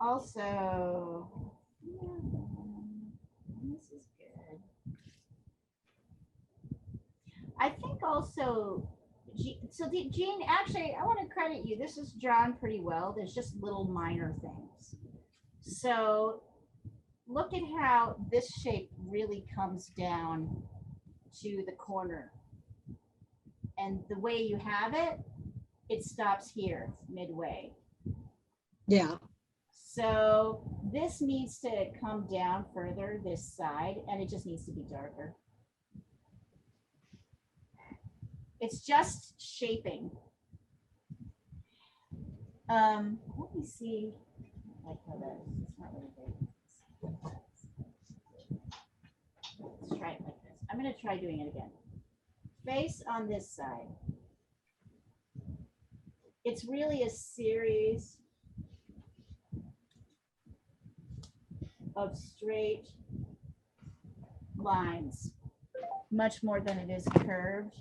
[SPEAKER 1] Also, this is good. I think also, so Jean, actually, I want to credit you. This is drawn pretty well. There's just little minor things. So look at how this shape really comes down to the corner. And the way you have it, it stops here midway.
[SPEAKER 2] Yeah.
[SPEAKER 1] So this needs to come down further, this side, and it just needs to be darker. It's just shaping. Let me see. I like how that is. It's not really great. Let's try it like this. I'm going to try doing it again. Face on this side. It's really a series of straight lines, much more than it is curved.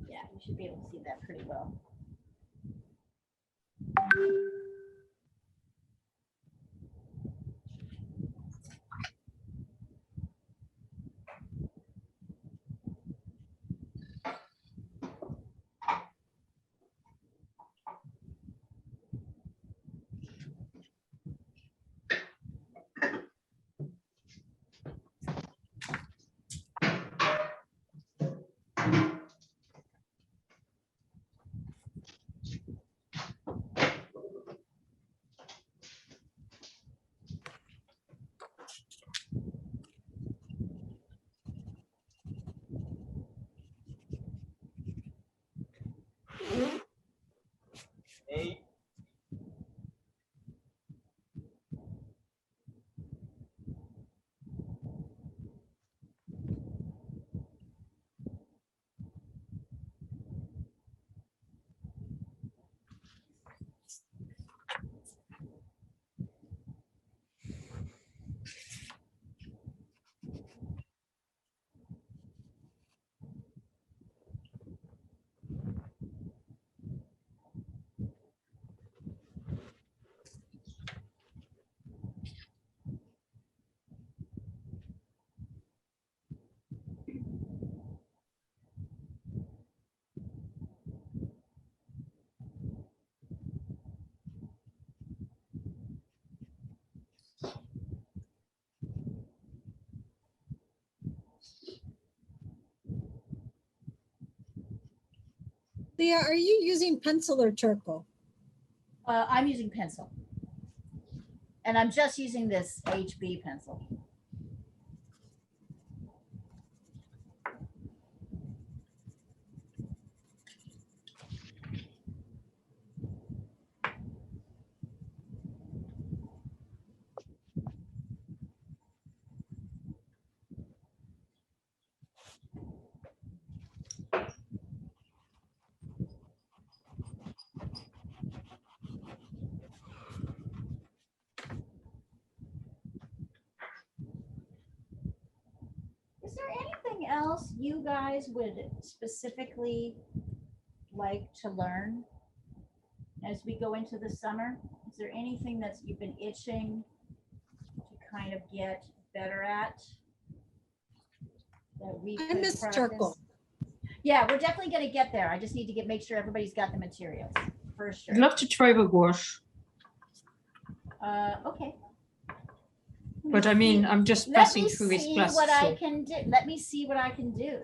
[SPEAKER 1] Yeah, you should be able to see that pretty well.
[SPEAKER 2] Leah, are you using pencil or charcoal?
[SPEAKER 1] I'm using pencil. And I'm just using this HB pencil. Is there anything else you guys would specifically like to learn as we go into the summer? Is there anything that you've been itching to kind of get better at? That we
[SPEAKER 2] I
[SPEAKER 1] could
[SPEAKER 2] miss
[SPEAKER 1] practice?
[SPEAKER 2] charcoal.
[SPEAKER 1] Yeah, we're definitely going to get there. I just need to make sure everybody's got the materials for sure.
[SPEAKER 3] I'd love to try the gouache,
[SPEAKER 1] Okay.
[SPEAKER 3] but I mean, I'm just
[SPEAKER 1] Let
[SPEAKER 3] passing
[SPEAKER 1] me
[SPEAKER 3] through this
[SPEAKER 1] see
[SPEAKER 3] class.
[SPEAKER 1] what I
[SPEAKER 3] So.
[SPEAKER 1] can do. Let me see what I can do.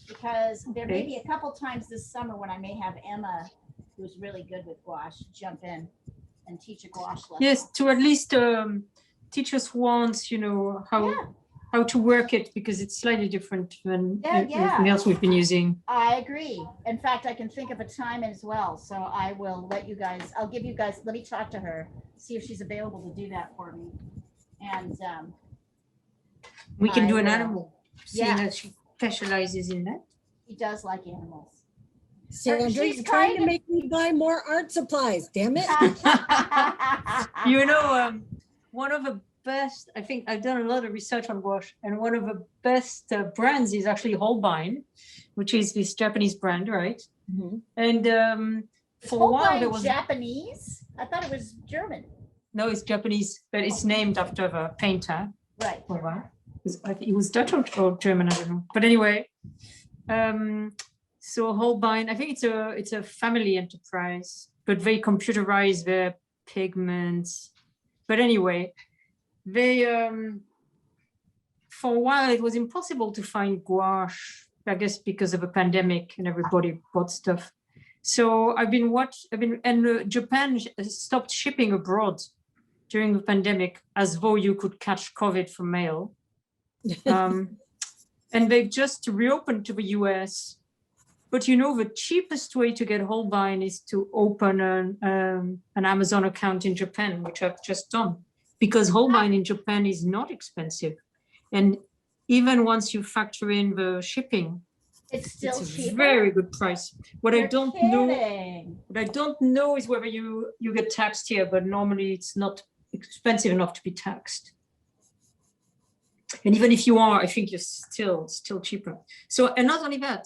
[SPEAKER 1] Because there may
[SPEAKER 3] Okay.
[SPEAKER 1] be a couple times this summer when I may have Emma, who's really good with gouache, jump in and teach a gouache lesson.
[SPEAKER 3] Yes, to at least teach us once, you know, how to work it, because it's slightly different than everything else we've been using.
[SPEAKER 1] I agree. In fact, I can think of a time as well. So I will let you guys, I'll give you guys, let me talk to her, see if she's available to do that for me. And
[SPEAKER 3] We can
[SPEAKER 1] I
[SPEAKER 3] do an
[SPEAKER 1] will.
[SPEAKER 3] animal, seeing
[SPEAKER 1] Yeah.
[SPEAKER 3] that she specializes in that.
[SPEAKER 1] he does like animals.
[SPEAKER 2] Sandra,
[SPEAKER 1] she's
[SPEAKER 2] you're trying
[SPEAKER 1] kind
[SPEAKER 2] to
[SPEAKER 1] of-
[SPEAKER 2] make me buy more art supplies, damn it.
[SPEAKER 3] You know, one of the best, I think I've done a lot of research on gouache, and one of the best brands is actually Holbein, which is this Japanese brand, right?
[SPEAKER 2] Mhm.
[SPEAKER 3] And For a while, there
[SPEAKER 1] Holbein
[SPEAKER 3] was
[SPEAKER 1] Japanese? I thought it was German.
[SPEAKER 3] no, it's Japanese, but it's named after the painter.
[SPEAKER 1] Right.
[SPEAKER 3] Holbein. I think it was Dutch or German, I don't know. But anyway, so Holbein, I think it's a family enterprise, but they computerize their pigments. But anyway, they for a while it was impossible to find gouache, I guess because of a pandemic and everybody bought stuff. So Japan stopped shipping abroad during the pandemic as though you could catch COVID from mail. And they've just reopened to the US. But you know, the cheapest way to get Holbein is to open an Amazon account in Japan, which I've just done, because Holbein in Japan is not expensive. And even once you factor in the shipping,
[SPEAKER 1] It's still
[SPEAKER 3] it's a
[SPEAKER 1] cheaper.
[SPEAKER 3] very good price. What I
[SPEAKER 1] You're
[SPEAKER 3] don't know is whether you get taxed here, but normally it's not expensive enough to be taxed. And even if you are, I think you're still cheaper. So, and not only that,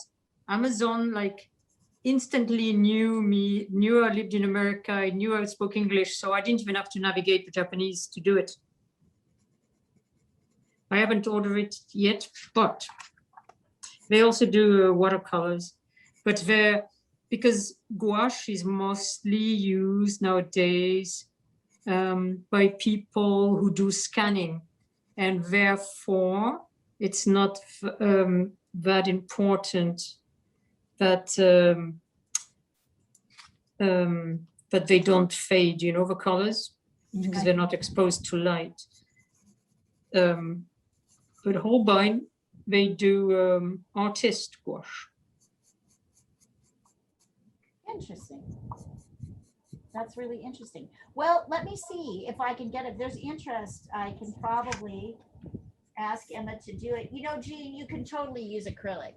[SPEAKER 3] Amazon like instantly knew I lived in America, I knew I spoke English, so I didn't even have to navigate the Japanese to do it. I haven't ordered it yet, but they also do watercolors, but because gouache is mostly used nowadays by people who do scanning, and therefore it's not that important that that they don't fade, you know, the colors, because they're not exposed to light. But Holbein, they do artist gouache.
[SPEAKER 1] Interesting. That's really interesting. Well, let me see if I can get it. If there's interest, I can probably ask Emma to do it. You know, Jean, you can totally use acrylic,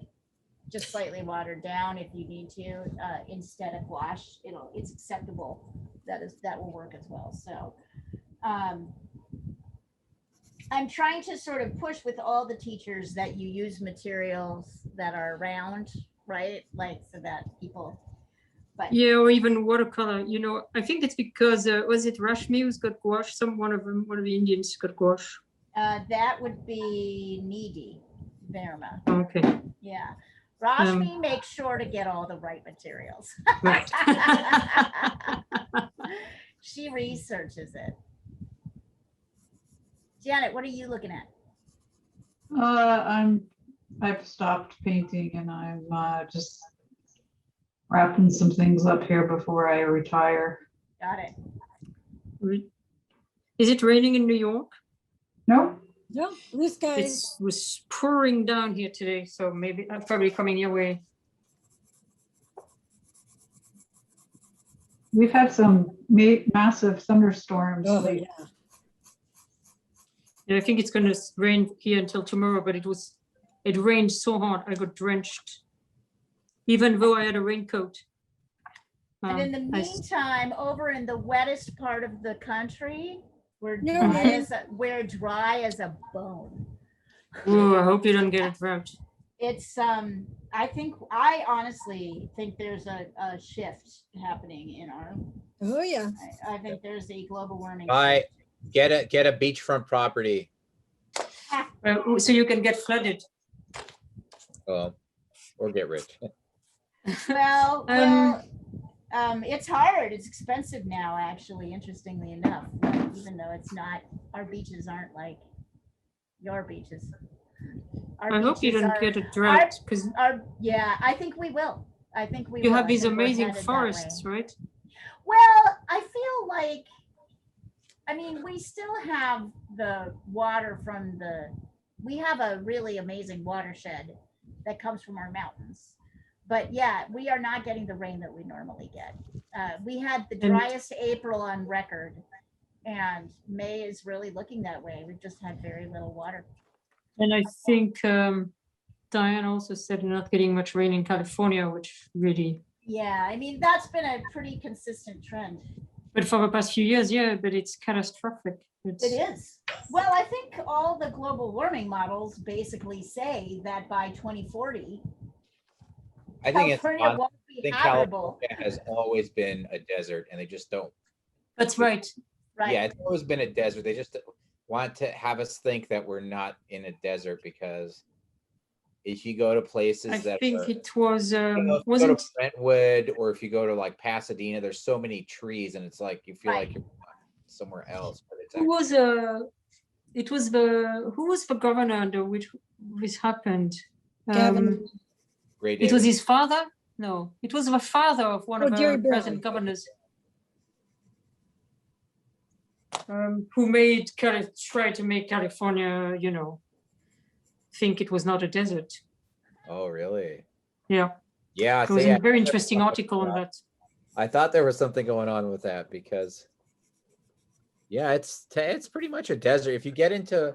[SPEAKER 1] just slightly watered down if you need to, instead of gouache. It's acceptable. That will work as well. So I'm trying to sort of push with all the teachers that you use materials that are around, right? Like, so that people, but
[SPEAKER 3] Yeah, or even watercolor. You know, I think it's because was it Rashmi who's got gouache? One of the Indians got gouache.
[SPEAKER 1] that would be Needy Verma.
[SPEAKER 3] Okay.
[SPEAKER 1] Yeah. Rashmi makes sure to get all the right materials.
[SPEAKER 3] Right.
[SPEAKER 1] She researches it. Janet, what are you looking at?
[SPEAKER 4] I've stopped painting and I'm just wrapping some things up here before I retire.
[SPEAKER 1] Got it.
[SPEAKER 3] Is it raining in New York?
[SPEAKER 4] Nope.
[SPEAKER 2] No, blue skies.
[SPEAKER 3] It was pouring down here today, so maybe probably coming your way.
[SPEAKER 4] We've had some massive thunderstorms.
[SPEAKER 2] Oh,
[SPEAKER 4] lately.
[SPEAKER 2] yeah.
[SPEAKER 3] Yeah, I think it's going to rain here until tomorrow, but it rained so hard I got drenched, even though I had a raincoat.
[SPEAKER 1] And in the
[SPEAKER 3] I-
[SPEAKER 1] meantime, over in the wettest part of the country, we're
[SPEAKER 2] No
[SPEAKER 1] dry
[SPEAKER 2] way.
[SPEAKER 1] we're dry as a bone.
[SPEAKER 3] Oh, I hope you don't get a drought.
[SPEAKER 1] It's I honestly think there's a shift happening in our,
[SPEAKER 2] Oh, yeah.
[SPEAKER 1] I think there's a global warming.
[SPEAKER 5] Buy,
[SPEAKER 1] shift.
[SPEAKER 5] get a beachfront property.
[SPEAKER 3] So you can get flooded.
[SPEAKER 5] Or get rich.
[SPEAKER 1] Well,
[SPEAKER 3] Um,
[SPEAKER 1] it's hard. It's expensive now, actually, interestingly enough, even though it's not, our beaches aren't like your beaches. Our
[SPEAKER 3] I hope you
[SPEAKER 1] beaches
[SPEAKER 3] don't
[SPEAKER 1] are-
[SPEAKER 3] get a drought because
[SPEAKER 1] yeah, I think we will. I think we
[SPEAKER 3] you
[SPEAKER 1] will.
[SPEAKER 3] have
[SPEAKER 1] I
[SPEAKER 3] these
[SPEAKER 1] think we're
[SPEAKER 3] amazing
[SPEAKER 1] headed that
[SPEAKER 3] forests,
[SPEAKER 1] way.
[SPEAKER 3] right?
[SPEAKER 1] Well, I feel like, I mean, we still have the water from we have a really amazing watershed that comes from our mountains. But yeah, we are not getting the rain that we normally get. We had the
[SPEAKER 3] And-
[SPEAKER 1] driest April on record, and May is really looking that way. We've just had very little water.
[SPEAKER 3] And I think Diane also said not getting much rain in California, which really,
[SPEAKER 1] Yeah, I mean, that's been a pretty consistent trend.
[SPEAKER 3] but for the past few years, yeah, but it's catastrophic.
[SPEAKER 1] It is. Well, I think all the global warming models basically say that by 2040,
[SPEAKER 5] I think it's
[SPEAKER 1] California
[SPEAKER 5] on,
[SPEAKER 1] won't be
[SPEAKER 5] I think
[SPEAKER 1] habitable.
[SPEAKER 5] California has always been a desert and they just don't.
[SPEAKER 3] That's right.
[SPEAKER 5] Yeah,
[SPEAKER 1] Right.
[SPEAKER 5] it's always been a desert. They just want to have us think that we're not in a desert because if you go to places
[SPEAKER 3] I
[SPEAKER 5] that
[SPEAKER 3] think
[SPEAKER 5] are,
[SPEAKER 3] it was,
[SPEAKER 5] you know, if you go
[SPEAKER 3] wasn't,
[SPEAKER 5] to Brentwood or if you go to like Pasadena, there's so many trees and it's like you feel
[SPEAKER 1] Right.
[SPEAKER 5] like you're somewhere else, but it's
[SPEAKER 3] who
[SPEAKER 5] actually
[SPEAKER 3] was, it was who was the governor under which this happened?
[SPEAKER 2] Gavin.
[SPEAKER 5] great.
[SPEAKER 3] It was his father? No, it was the father of one
[SPEAKER 2] Oh,
[SPEAKER 3] of
[SPEAKER 2] Jerry
[SPEAKER 3] our
[SPEAKER 2] Brown.
[SPEAKER 3] present governors. Who made tried to make California, you know, think it was not a desert.
[SPEAKER 5] Oh, really?
[SPEAKER 3] Yeah,
[SPEAKER 5] Yeah,
[SPEAKER 3] there was
[SPEAKER 5] see,
[SPEAKER 3] a very interesting article on that.
[SPEAKER 5] I thought there was something going on with that because, yeah, it's pretty much a desert. If you get into,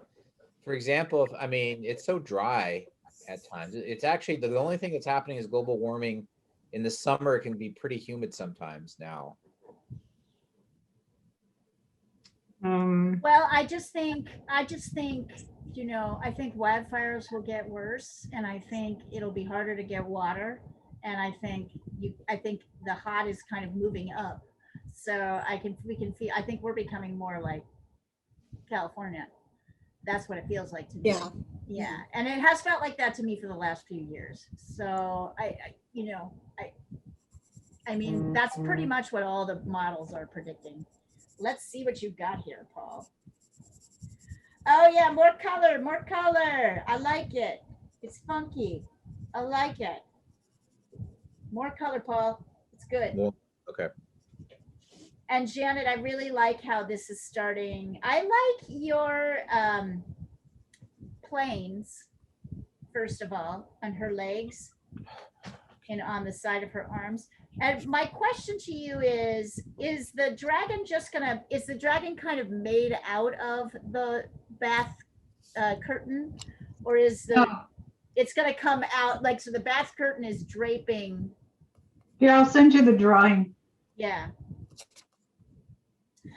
[SPEAKER 5] for example, I mean, it's so dry at times. It's actually the only thing that's happening is global warming. In the summer, it can be pretty humid sometimes now.
[SPEAKER 1] Well, I just think, you know, I think wildfires will get worse, and I think it'll be harder to get water. And I think the hot is kind of moving up. So we can feel, I think we're becoming more like California. That's what it feels like to me.
[SPEAKER 2] Yeah.
[SPEAKER 1] Yeah. And it has felt like that to me for the last few years. So I mean, that's pretty much what all the models are predicting. Let's see what you've got here, Paul. Oh yeah, more color, more color. I like it. It's funky. I like it. More color, Paul. It's good.
[SPEAKER 5] Well, okay.
[SPEAKER 1] And Janet, I really like how this is starting. I like your planes, first of all, on her legs and on the side of her arms. And my question to you is the dragon is the dragon kind of made out of the bath curtain, or is it's gonna come out, like, so the bath curtain is draping?
[SPEAKER 4] Yeah, I'll send you the drawing.
[SPEAKER 1] Yeah.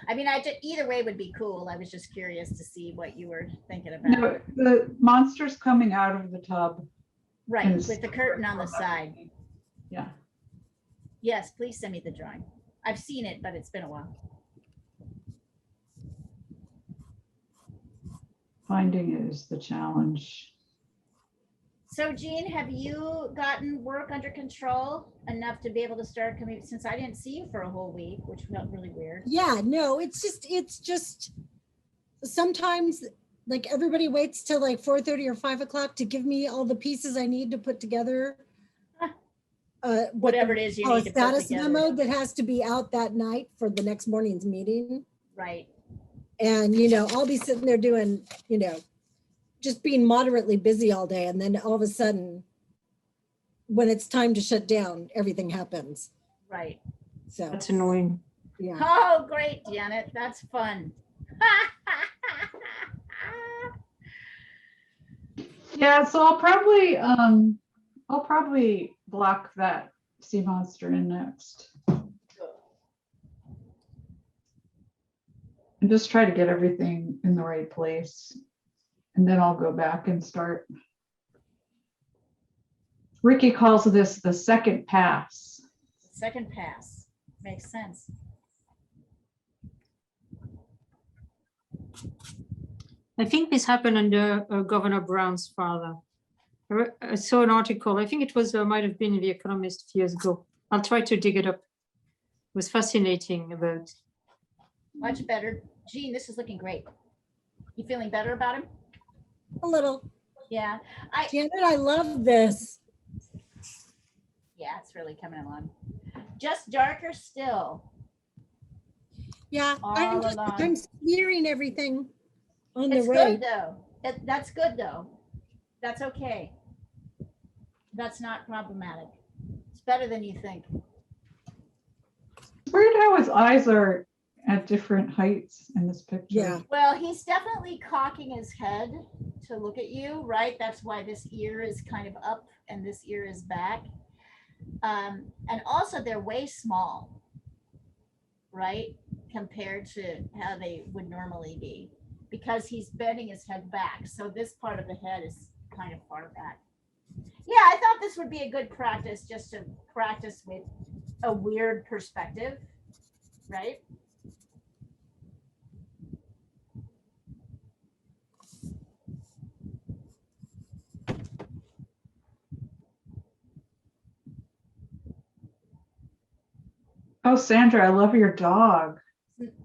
[SPEAKER 1] I mean, either way would be cool. I was just curious to see what you were thinking about.
[SPEAKER 4] No, the monster's coming out of the tub.
[SPEAKER 1] Right,
[SPEAKER 4] Yes.
[SPEAKER 1] with the curtain on the side.
[SPEAKER 4] Yeah.
[SPEAKER 1] Yes, please send me the drawing. I've seen it, but it's been a while.
[SPEAKER 4] Finding it is the challenge.
[SPEAKER 1] So Jean, have you gotten work under control enough to be able to start coming, since I didn't see you for a whole week, which felt really weird?
[SPEAKER 2] Yeah, no, it's just sometimes like everybody waits till like 4:30 or 5 o'clock to give me all the pieces I need to put together.
[SPEAKER 1] Whatever it is you
[SPEAKER 2] A
[SPEAKER 1] need to put
[SPEAKER 2] status
[SPEAKER 1] together.
[SPEAKER 2] memo that has to be out that night for the next morning's meeting.
[SPEAKER 1] Right.
[SPEAKER 2] And, you know, I'll be sitting there doing, you know, just being moderately busy all day. And then all of a sudden, when it's time to shut down, everything happens.
[SPEAKER 1] Right.
[SPEAKER 2] So,
[SPEAKER 3] That's annoying.
[SPEAKER 2] yeah.
[SPEAKER 1] Oh, great, Janet. That's fun.
[SPEAKER 4] Yeah, so I'll probably block that sea monster in next. And just try to get everything in the right place. And then I'll go back and start. Ricky calls this the second pass.
[SPEAKER 1] Second pass. Makes sense.
[SPEAKER 3] I think this happened under Governor Brown's father. I saw an article, I think it was, might have been in The Economist a few years ago. I'll try to dig it up. It was fascinating about.
[SPEAKER 1] Much better. Jean, this is looking great. You feeling better about him?
[SPEAKER 2] A little.
[SPEAKER 1] Yeah.
[SPEAKER 2] Janet, I love this.
[SPEAKER 1] Yeah, it's really coming along. Just darker still.
[SPEAKER 2] Yeah,
[SPEAKER 1] All along.
[SPEAKER 2] I'm smearing everything on the
[SPEAKER 1] It's
[SPEAKER 2] right.
[SPEAKER 1] good though. That's good though. That's okay. That's not problematic. It's better than you think.
[SPEAKER 4] It's weird how his eyes are at different heights in this picture.
[SPEAKER 2] Yeah.
[SPEAKER 1] Well, he's definitely cocking his head to look at you, right? That's why this ear is kind of up and this ear is back. And also they're way small, right? Compared to how they would normally be, because he's bending his head back. So this part of the head is kind of far back. Yeah, I thought this this would be a good practice just to practice with a weird perspective, right?
[SPEAKER 4] Oh, Sandra, I love your dog.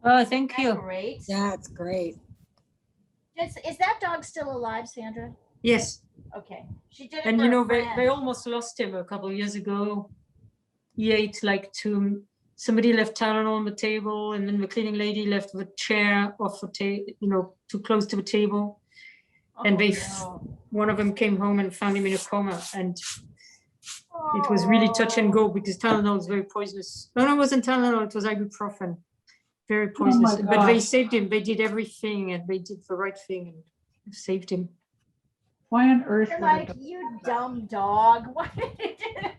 [SPEAKER 3] Oh, thank
[SPEAKER 1] Isn't that
[SPEAKER 3] you.
[SPEAKER 1] great?
[SPEAKER 2] That's great.
[SPEAKER 1] Is that dog still alive, Sandra?
[SPEAKER 3] Yes,
[SPEAKER 1] Okay. She did it
[SPEAKER 3] and
[SPEAKER 1] for
[SPEAKER 3] you
[SPEAKER 1] a
[SPEAKER 3] know, they
[SPEAKER 1] friend.
[SPEAKER 3] almost lost him a couple of years ago. He ate like somebody left Tylenol on the table, and then the cleaning lady left the chair off the table, you know, too close to the table. And
[SPEAKER 1] Oh,
[SPEAKER 3] they,
[SPEAKER 1] no.
[SPEAKER 3] one of them came home and found him in a coma, and it was really touch and go because Tylenol is very poisonous. No, it wasn't Tylenol, it was ibuprofen. Very poisonous. But they
[SPEAKER 4] gosh.
[SPEAKER 3] saved him. They did everything and they did the right thing and saved him.
[SPEAKER 4] Why on earth
[SPEAKER 1] You're
[SPEAKER 4] would a
[SPEAKER 1] like,
[SPEAKER 4] dog
[SPEAKER 1] you
[SPEAKER 4] do that?
[SPEAKER 1] dumb dog. Why did you do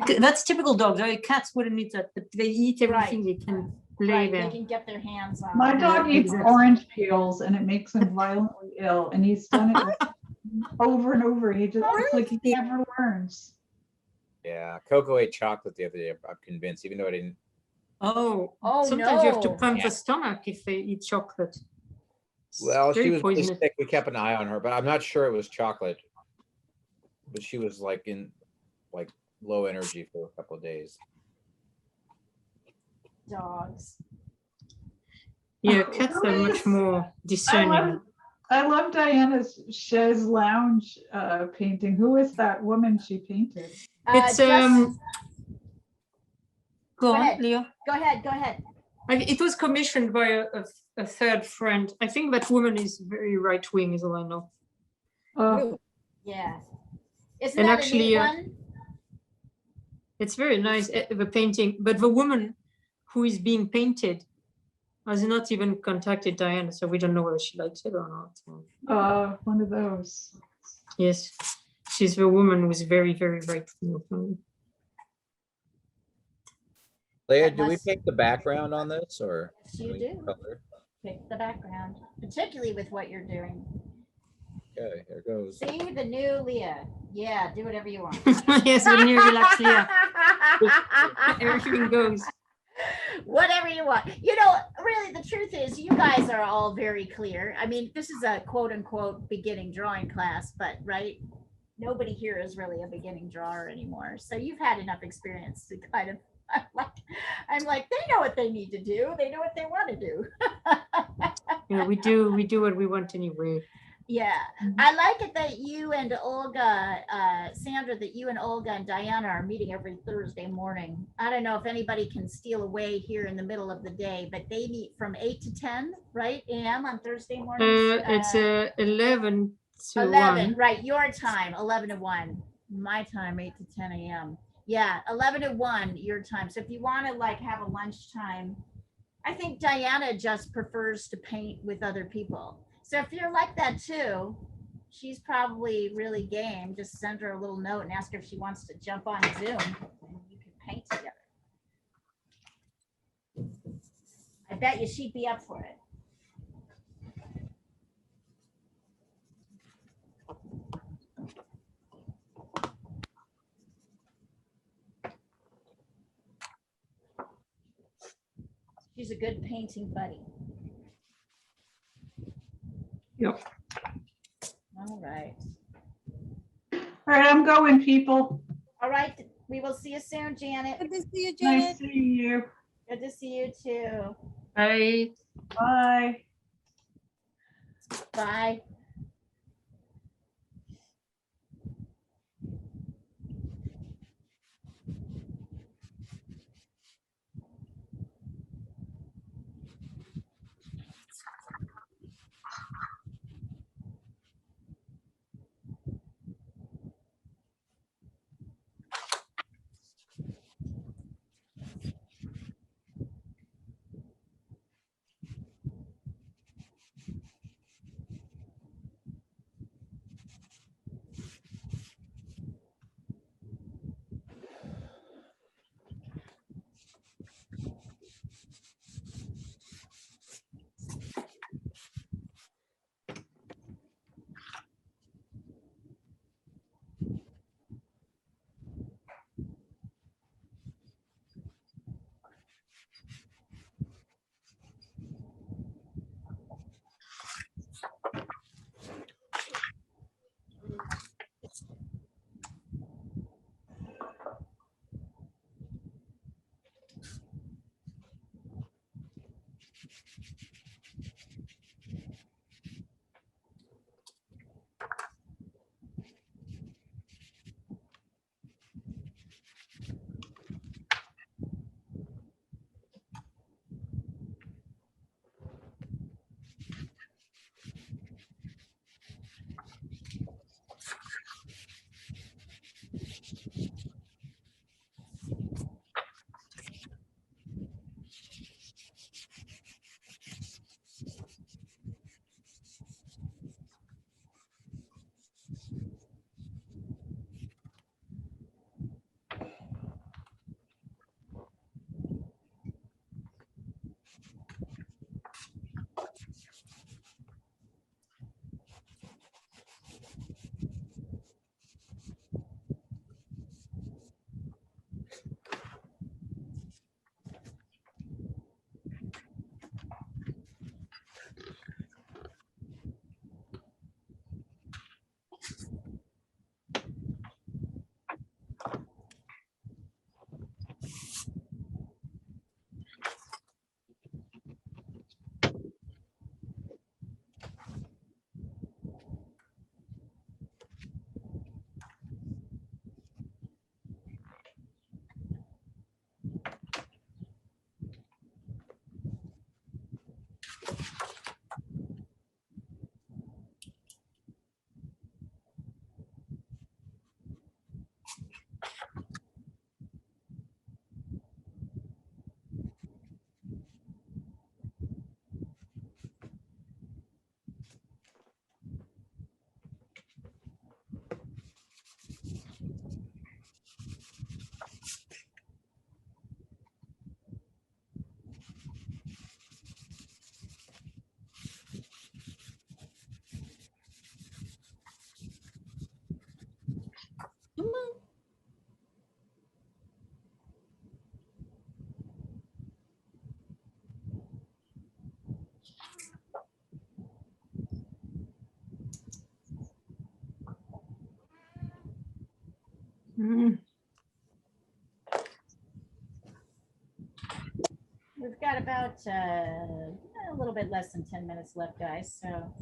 [SPEAKER 1] that?
[SPEAKER 3] That's typical dogs. Right? Cats wouldn't eat that, but they eat everything
[SPEAKER 1] Right.
[SPEAKER 3] they can lay
[SPEAKER 1] Right,
[SPEAKER 3] there.
[SPEAKER 1] they can get their hands on.
[SPEAKER 4] My
[SPEAKER 1] it.
[SPEAKER 4] dog
[SPEAKER 3] Yeah,
[SPEAKER 4] eats
[SPEAKER 3] exactly.
[SPEAKER 4] orange peels and it makes him violently ill. And he's done it over and over. He just, it's like he never learns.
[SPEAKER 5] Yeah, Coco ate chocolate the other day. I'm convinced, even though I didn't.
[SPEAKER 3] Oh,
[SPEAKER 1] Oh,
[SPEAKER 3] sometimes you have to
[SPEAKER 1] no.
[SPEAKER 3] pump
[SPEAKER 5] Yeah.
[SPEAKER 3] the stomach if they eat chocolate. It's
[SPEAKER 5] Well, she
[SPEAKER 3] very
[SPEAKER 5] was really
[SPEAKER 3] poisonous.
[SPEAKER 5] sick. We kept an eye on her, but I'm not sure it was chocolate. But she was like in like low energy for a couple of days.
[SPEAKER 1] Dogs.
[SPEAKER 3] Yeah, cats are much more discerning.
[SPEAKER 4] I love Diana's chaise lounge painting. Who is that woman she painted?
[SPEAKER 3] It's
[SPEAKER 1] Just-
[SPEAKER 3] go on,
[SPEAKER 1] ahead.
[SPEAKER 3] Leah.
[SPEAKER 1] Go ahead, go ahead.
[SPEAKER 3] It was commissioned by a third friend. I think that woman is very right wing, is all I know.
[SPEAKER 4] Oh,
[SPEAKER 1] Yeah. Isn't
[SPEAKER 3] And
[SPEAKER 1] that
[SPEAKER 3] actually,
[SPEAKER 1] a neat one?
[SPEAKER 3] It's very nice, the painting, but the woman who is being painted has not even contacted Diana, so we don't know whether she likes it or not.
[SPEAKER 4] one of those.
[SPEAKER 3] Yes, she's the woman who's very, very right wing.
[SPEAKER 5] Leah,
[SPEAKER 1] That
[SPEAKER 5] do we
[SPEAKER 1] must-
[SPEAKER 5] pick the background on this or?
[SPEAKER 1] Yes, you
[SPEAKER 5] can we
[SPEAKER 1] do.
[SPEAKER 5] color?
[SPEAKER 1] Pick the background, particularly with what you're doing.
[SPEAKER 5] Okay, here goes.
[SPEAKER 1] See the new Leah. Yeah, do whatever you want.
[SPEAKER 3] Yes, when you relax, Leah, everything goes.
[SPEAKER 1] Whatever you want. You know, really, the truth is, you guys are all very clear. I mean, this is a quote unquote beginning drawing class, but right? Nobody here is really a beginning drawer anymore. So you've had enough experience to kind of, I'm like, they know what they need to do. They know what they want to do.
[SPEAKER 3] Yeah, we do what we want anyway.
[SPEAKER 1] Yeah, I like it that you and Olga, Sandra, that you and Olga and Diana are meeting every Thursday morning. I don't know if anybody can steal away here in the middle of the day, but they meet from 8 to 10, right, a.m. on Thursday mornings?
[SPEAKER 3] It's 11 to
[SPEAKER 1] 11,
[SPEAKER 3] 1.
[SPEAKER 1] right, your time, 11 to 1. My time, 8 to 10 a.m. Yeah, 11 to 1, your time. So if you want to like have a lunchtime, I think Diana just prefers to paint with other people. So if you're like that too, she's probably really game. Just send her a little note and ask her if she wants to jump on Zoom and you can paint together. I bet you she'd be up for it. She's a good painting buddy.
[SPEAKER 3] Yep.
[SPEAKER 1] All right.
[SPEAKER 4] All right, I'm going, people.
[SPEAKER 1] All right. We will see you soon, Janet.
[SPEAKER 2] Good to see you,
[SPEAKER 4] Nice
[SPEAKER 2] Janet.
[SPEAKER 4] seeing you.
[SPEAKER 1] Good to see you too.
[SPEAKER 3] I
[SPEAKER 4] Bye.
[SPEAKER 1] Bye.
[SPEAKER 2] Come on.
[SPEAKER 3] Mm.
[SPEAKER 1] We've got about a little bit less than 10 minutes left, guys. So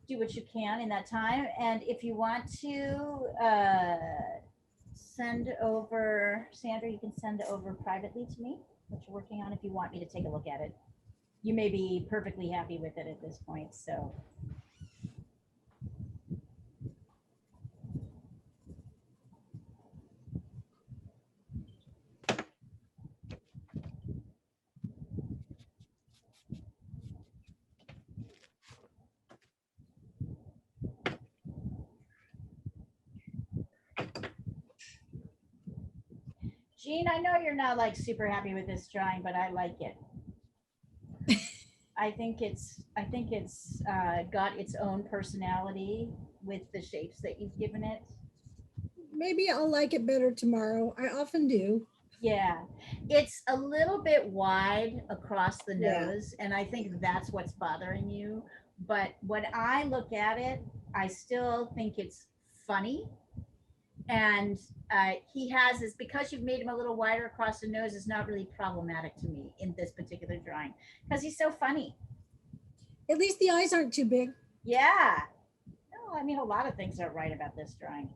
[SPEAKER 1] do what you can in that time. And if you want to send over, Sandra, you can send over privately to me what you're working on if you want me to take a look at it. You may be perfectly happy with it at this point. So Jean, I know you're not like super happy with this drawing, but I like it. I think it's got its own personality with the shapes that you've given it.
[SPEAKER 2] Maybe I'll like it better tomorrow. I often do.
[SPEAKER 1] Yeah, it's a little bit wide across the
[SPEAKER 2] Yeah.
[SPEAKER 1] nose, and I think that's what's bothering you. But when I look at it, I still think it's funny. And he has this, because you've made him a little wider across the nose, is not really problematic to me in this particular drawing because he's so funny.
[SPEAKER 2] At least the eyes aren't too big.
[SPEAKER 1] Yeah. No, I mean, a lot of things are right about this drawing.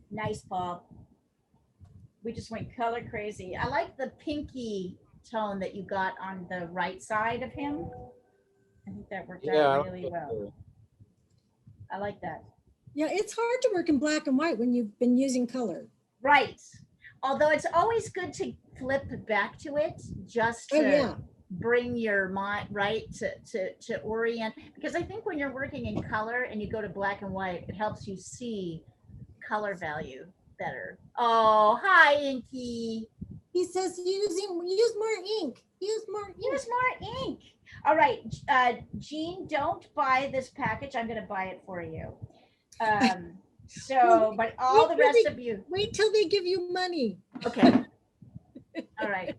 [SPEAKER 1] Nice, Paul. We just went color crazy. I like the pinky tone that you got on the right side of him. I think that worked out really well. I like that.
[SPEAKER 2] Yeah, it's hard to work in black and white when you've been using color.
[SPEAKER 1] Right. Although it's always good to flip back to it just to
[SPEAKER 2] Oh, yeah.
[SPEAKER 1] bring your mind right to orient, because I think when you're working in color and you go to black and white, it helps you see color value better. Oh, hi, Inky.
[SPEAKER 2] He says use more ink. Use more ink.
[SPEAKER 1] Use more ink. All right, Jean, don't buy this package. I'm going to buy it for you. But all the rest of you.
[SPEAKER 2] Wait till they give you money.
[SPEAKER 1] Okay. All right.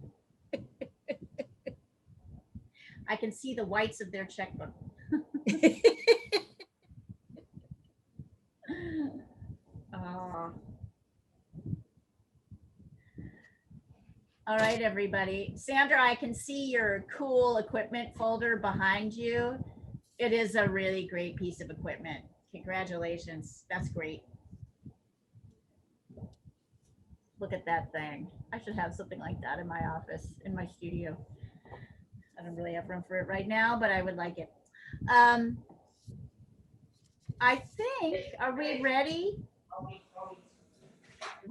[SPEAKER 1] I can see the whites of their checkbook. All right, everybody. Sandra, I can see your cool equipment folder behind you. It is a really great piece of equipment. Congratulations. That's great. Look at that thing. I should have something like that in my office, in my studio. I don't really have room for it right now, but I would like it. I think, are we ready?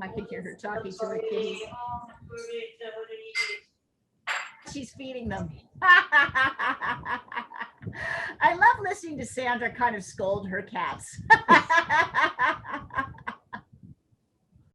[SPEAKER 1] I can hear her talking to her kitties. She's feeding them. I love listening to Sandra kind of scold her cats.